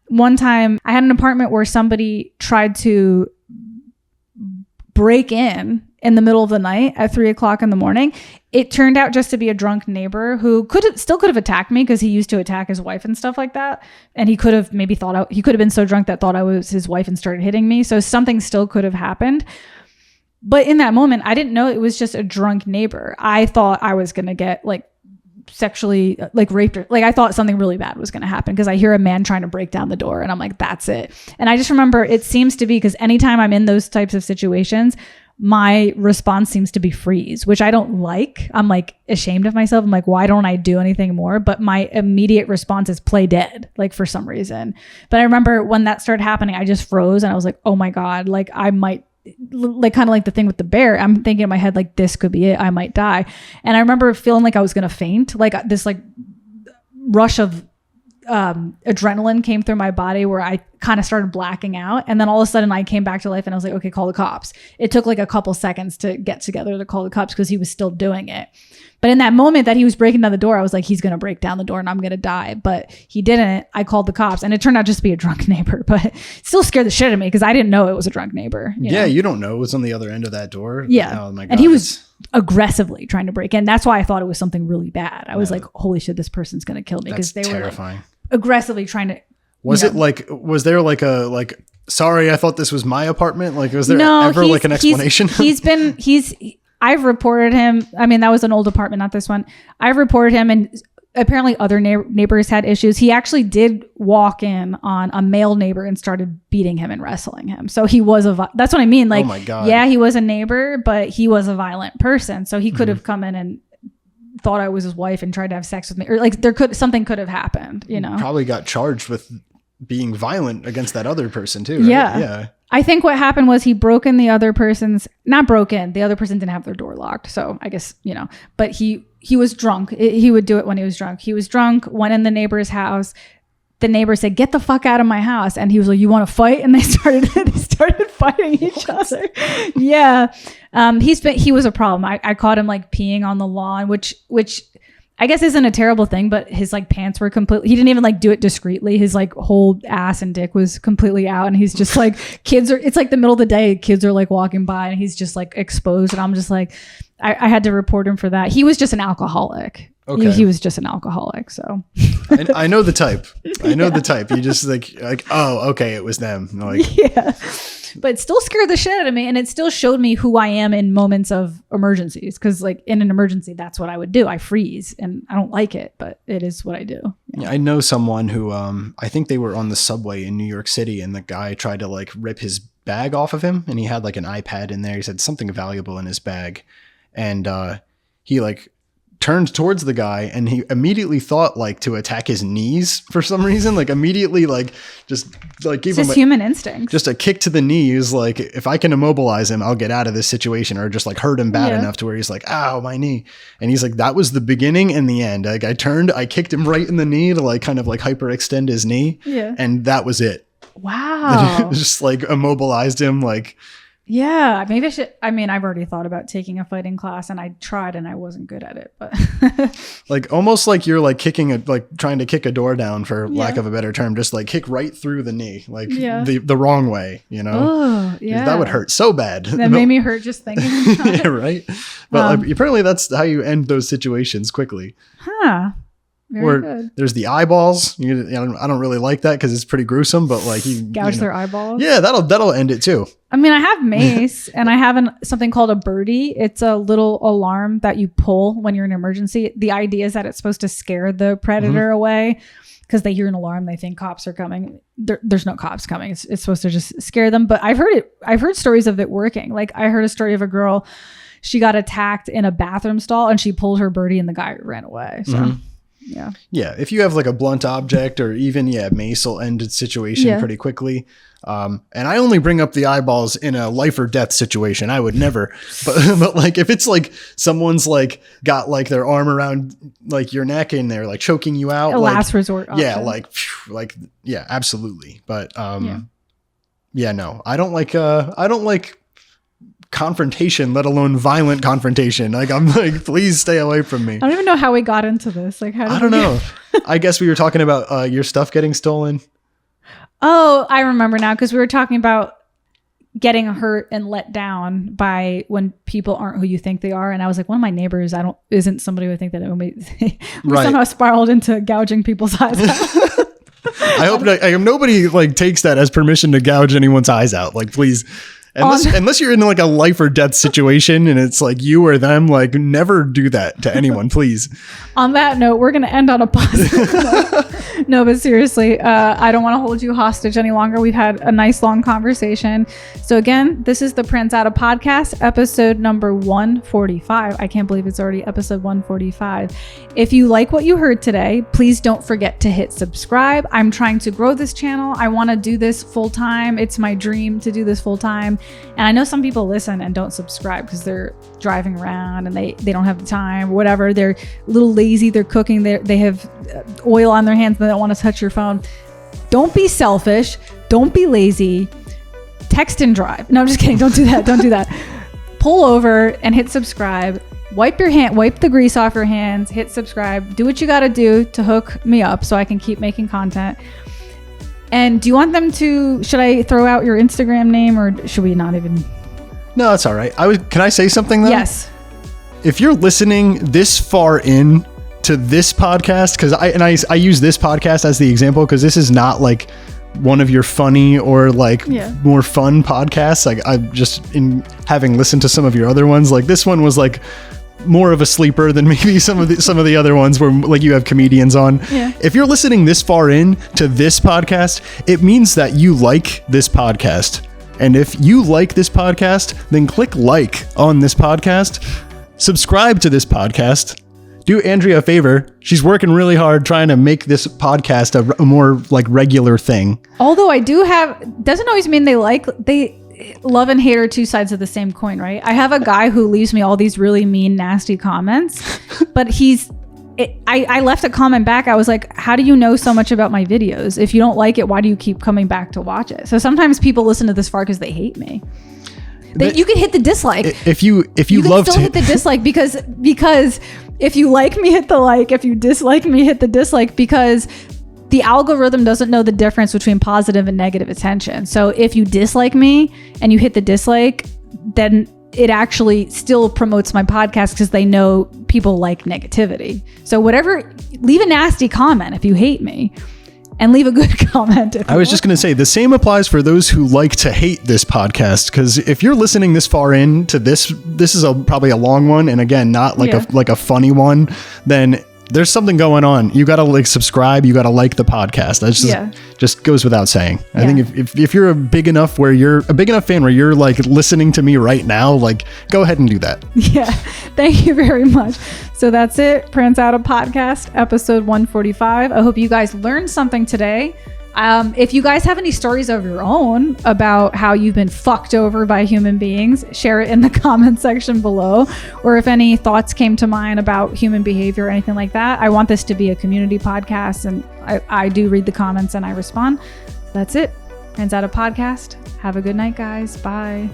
One time I had an apartment where somebody tried to break in the middle of the night at 3:00 in the morning. It turned out just to be a drunk neighbor who still could have attacked me, because he used to attack his wife and stuff like that. And he could have maybe he could have been so drunk that thought I was his wife and started hitting me. So something still could have happened. But in that moment, I didn't know it was just a drunk neighbor. I thought I was going to get like sexually like raped, or like I thought something really bad was going to happen, because I hear a man trying to break down the door and I'm like, that's it. And I just remember it seems to be, because anytime I'm in those types of situations, my response seems to be freeze, which I don't like. I'm like ashamed of myself. I'm like, why don't I do anything more? But my immediate response is play dead, like for some reason. But I remember when that started happening, I just froze and I was like, oh my God, like I might, like kind of like the thing with the bear. I'm thinking in my head, like, this could be it. I might die. And I remember feeling like I was going to faint, like this like rush of adrenaline came through my body where I kind of started blacking out. And then all of a sudden I came back to life and I was like, okay, call the cops. It took like a couple seconds to get together to call the cops because he was still doing it. But in that moment that he was breaking down the door, I was like, he's going to break down the door and I'm going to die. But he didn't. I called the cops and it turned out just to be a drunk neighbor, but it still scared the shit out of me because I didn't know it was a drunk neighbor. You know? You don't know what's on the other end of that door. Yeah. Oh my God. And he was aggressively trying to break in. That's why I thought it was something really bad. I was like, holy shit, this person's going to kill me because they terrifying. were like, aggressively trying to. Was there sorry, I thought this was my apartment? Like, was there ever like an explanation? I've reported him. I mean, that was an old apartment, not this one. I've reported him and apparently other neighbors had issues. He actually did walk in on a male neighbor and started beating him and wrestling him. So he was that's what I mean. Like, oh my God. Yeah, he was a neighbor, but he was a violent person. So he could have come in and thought I was his wife and tried to have sex with me, or like something could have happened, you know. Probably got charged with being violent against that other person too, right? Yeah. I think what happened was he broke in the other person's, not broke in, the other person didn't have their door locked. So I guess, you know, but he was drunk. He would do it when he was drunk. He was drunk, went in the neighbor's house. The neighbor said, get the fuck out of my house. And he was like, you want to fight? And they started fighting each other. Yeah. He was a problem. I caught him like peeing on the lawn, which I guess isn't a terrible thing, but his like pants were completely, he didn't even like do it discreetly. His like whole ass and dick was completely out. And he's just like, it's like the middle of the day, kids are like walking by and he's just like exposed. And I'm just like, I had to report him for that. He was just an alcoholic. Okay. He was just an alcoholic. So I know the type. I know the type. You just like, oh, okay, it was them. Like, yeah. But it still scared the shit out of me. And it still showed me who I am in moments of emergencies. Because like in an emergency, that's what I would do. I freeze and I don't like it, but it is what I do. Yeah, I know someone who, I think they were on the subway in New York City and the guy tried to like rip his bag off of him. And he had like an iPad in there. He said something valuable in his bag. And he like turned towards the guy and he immediately thought like to attack his knees for some reason, like immediately like just like give him human instinct, just a kick to the knees. Like if I can immobilize him, I'll get out of this situation, or just like hurt him bad enough to where he's like, ow, my knee. And he's like, that was the beginning and the end. Like I kicked him right in the knee to like kind of like hyperextend his knee. Yeah. And that was it. Wow. Just like immobilized him. Like, yeah, maybe I should. I mean, I've already thought about taking a fighting class and I tried and I wasn't good at it, but like almost like you're like trying to kick a door down for lack of a better term, just like kick right through the knee, like the wrong way, you know? Oh, yeah. That would hurt so bad. That made me hurt just thinking about it. Yeah, right. But like, apparently that's how you end those situations quickly. Huh. Very good. There's the eyeballs. I don't really like that because it's pretty gruesome, but like you gouge their eyeballs. Yeah, that'll end it too. I mean, I have mace and I have something called a birdie. It's a little alarm that you pull when you're in an emergency. The idea is that it's supposed to scare the predator away because they hear an alarm. They think cops are coming. There's no cops coming. It's supposed to just scare them. But I've heard stories of it working. Like I heard a story of a girl, she got attacked in a bathroom stall and she pulled her birdie and the guy ran away. So. Yeah. Yeah. If you have like a blunt object or even, mace will end the situation pretty quickly. And I only bring up the eyeballs in a life or death situation. I would never, but like if it's like someone's like got like their arm around like your neck and they're like choking you out. A last resort option. Yeah, absolutely. But, no, I don't like confrontation, let alone violent confrontation. Like I'm like, please stay away from me. I don't even know how we got into this. Like, I don't know. I guess we were talking about your stuff getting stolen. Oh, I remember now because we were talking about getting hurt and let down by when people aren't who you think they are. And I was like, one of my neighbors, isn't somebody who I think that we somehow spiraled into gouging people's eyes out. I hope nobody like takes that as permission to gouge anyone's eyes out. Like, please. Unless you're in like a life or death situation and it's like you or them, like never do that to anyone, please. On that note, we're going to end on a positive note. No, but seriously, I don't want to hold you hostage any longer. We've had a nice long conversation. So again, this is the Pranzata podcast, episode number 145. I can't believe it's already episode 145. If you like what you heard today, please don't forget to hit subscribe. I'm trying to grow this channel. I want to do this full time. It's my dream to do this full time. And I know some people listen and don't subscribe because they're driving around and they don't have the time or whatever. They're a little lazy. They're cooking. They have oil on their hands. They don't want to touch your phone. Don't be selfish. Don't be lazy. Text and drive. No, I'm just kidding. Don't do that. Don't do that. Pull over and hit subscribe. Wipe the grease off your hands. Hit subscribe. Do what you got to do to hook me up so I can keep making content. And do you want them to, should I throw out your Instagram name or should we not even? No, it's all right. Can I say something though? Yes. If you're listening this far in to this podcast, because I use this podcast as the example because this is not like one of your funny or like more fun podcasts. Like I've just in having listened to some of your other ones, like this one was like more of a sleeper than maybe some of the other ones where like you have comedians on. Yeah. If you're listening this far in to this podcast, it means that you like this podcast. And if you like this podcast, then click like on this podcast, subscribe to this podcast. Do Andrea a favor. She's working really hard trying to make this podcast a more like regular thing. Although I do have, doesn't always mean they love and hate are two sides of the same coin, right? I have a guy who leaves me all these really mean, nasty comments, but I left a comment back. I was like, how do you know so much about my videos? If you don't like it, why do you keep coming back to watch it? So sometimes people listen to this far because they hate me. You can hit the dislike. If you love to hit the dislike because if you like me, hit the like. If you dislike me, hit the dislike because the algorithm doesn't know the difference between positive and negative attention. So if you dislike me and you hit the dislike, then it actually still promotes my podcast because they know people like negativity. So leave a nasty comment if you hate me. And leave a good comment. I was just going to say the same applies for those who like to hate this podcast. Because if you're listening this far in to this is probably a long one. And again, not like a funny one, then there's something going on. You got to like subscribe. You got to like the podcast. That's just goes without saying. I think if you're a big enough fan where you're like listening to me right now, like go ahead and do that. Yeah. Thank you very much. So that's it. Pranzata podcast, episode 145. I hope you guys learned something today. If you guys have any stories of your own about how you've been fucked over by human beings, share it in the comment section below. Or if any thoughts came to mind about human behavior or anything like that, I want this to be a community podcast and I do read the comments and I respond. So that's it. Pranzata podcast. Have a good night, guys. Bye.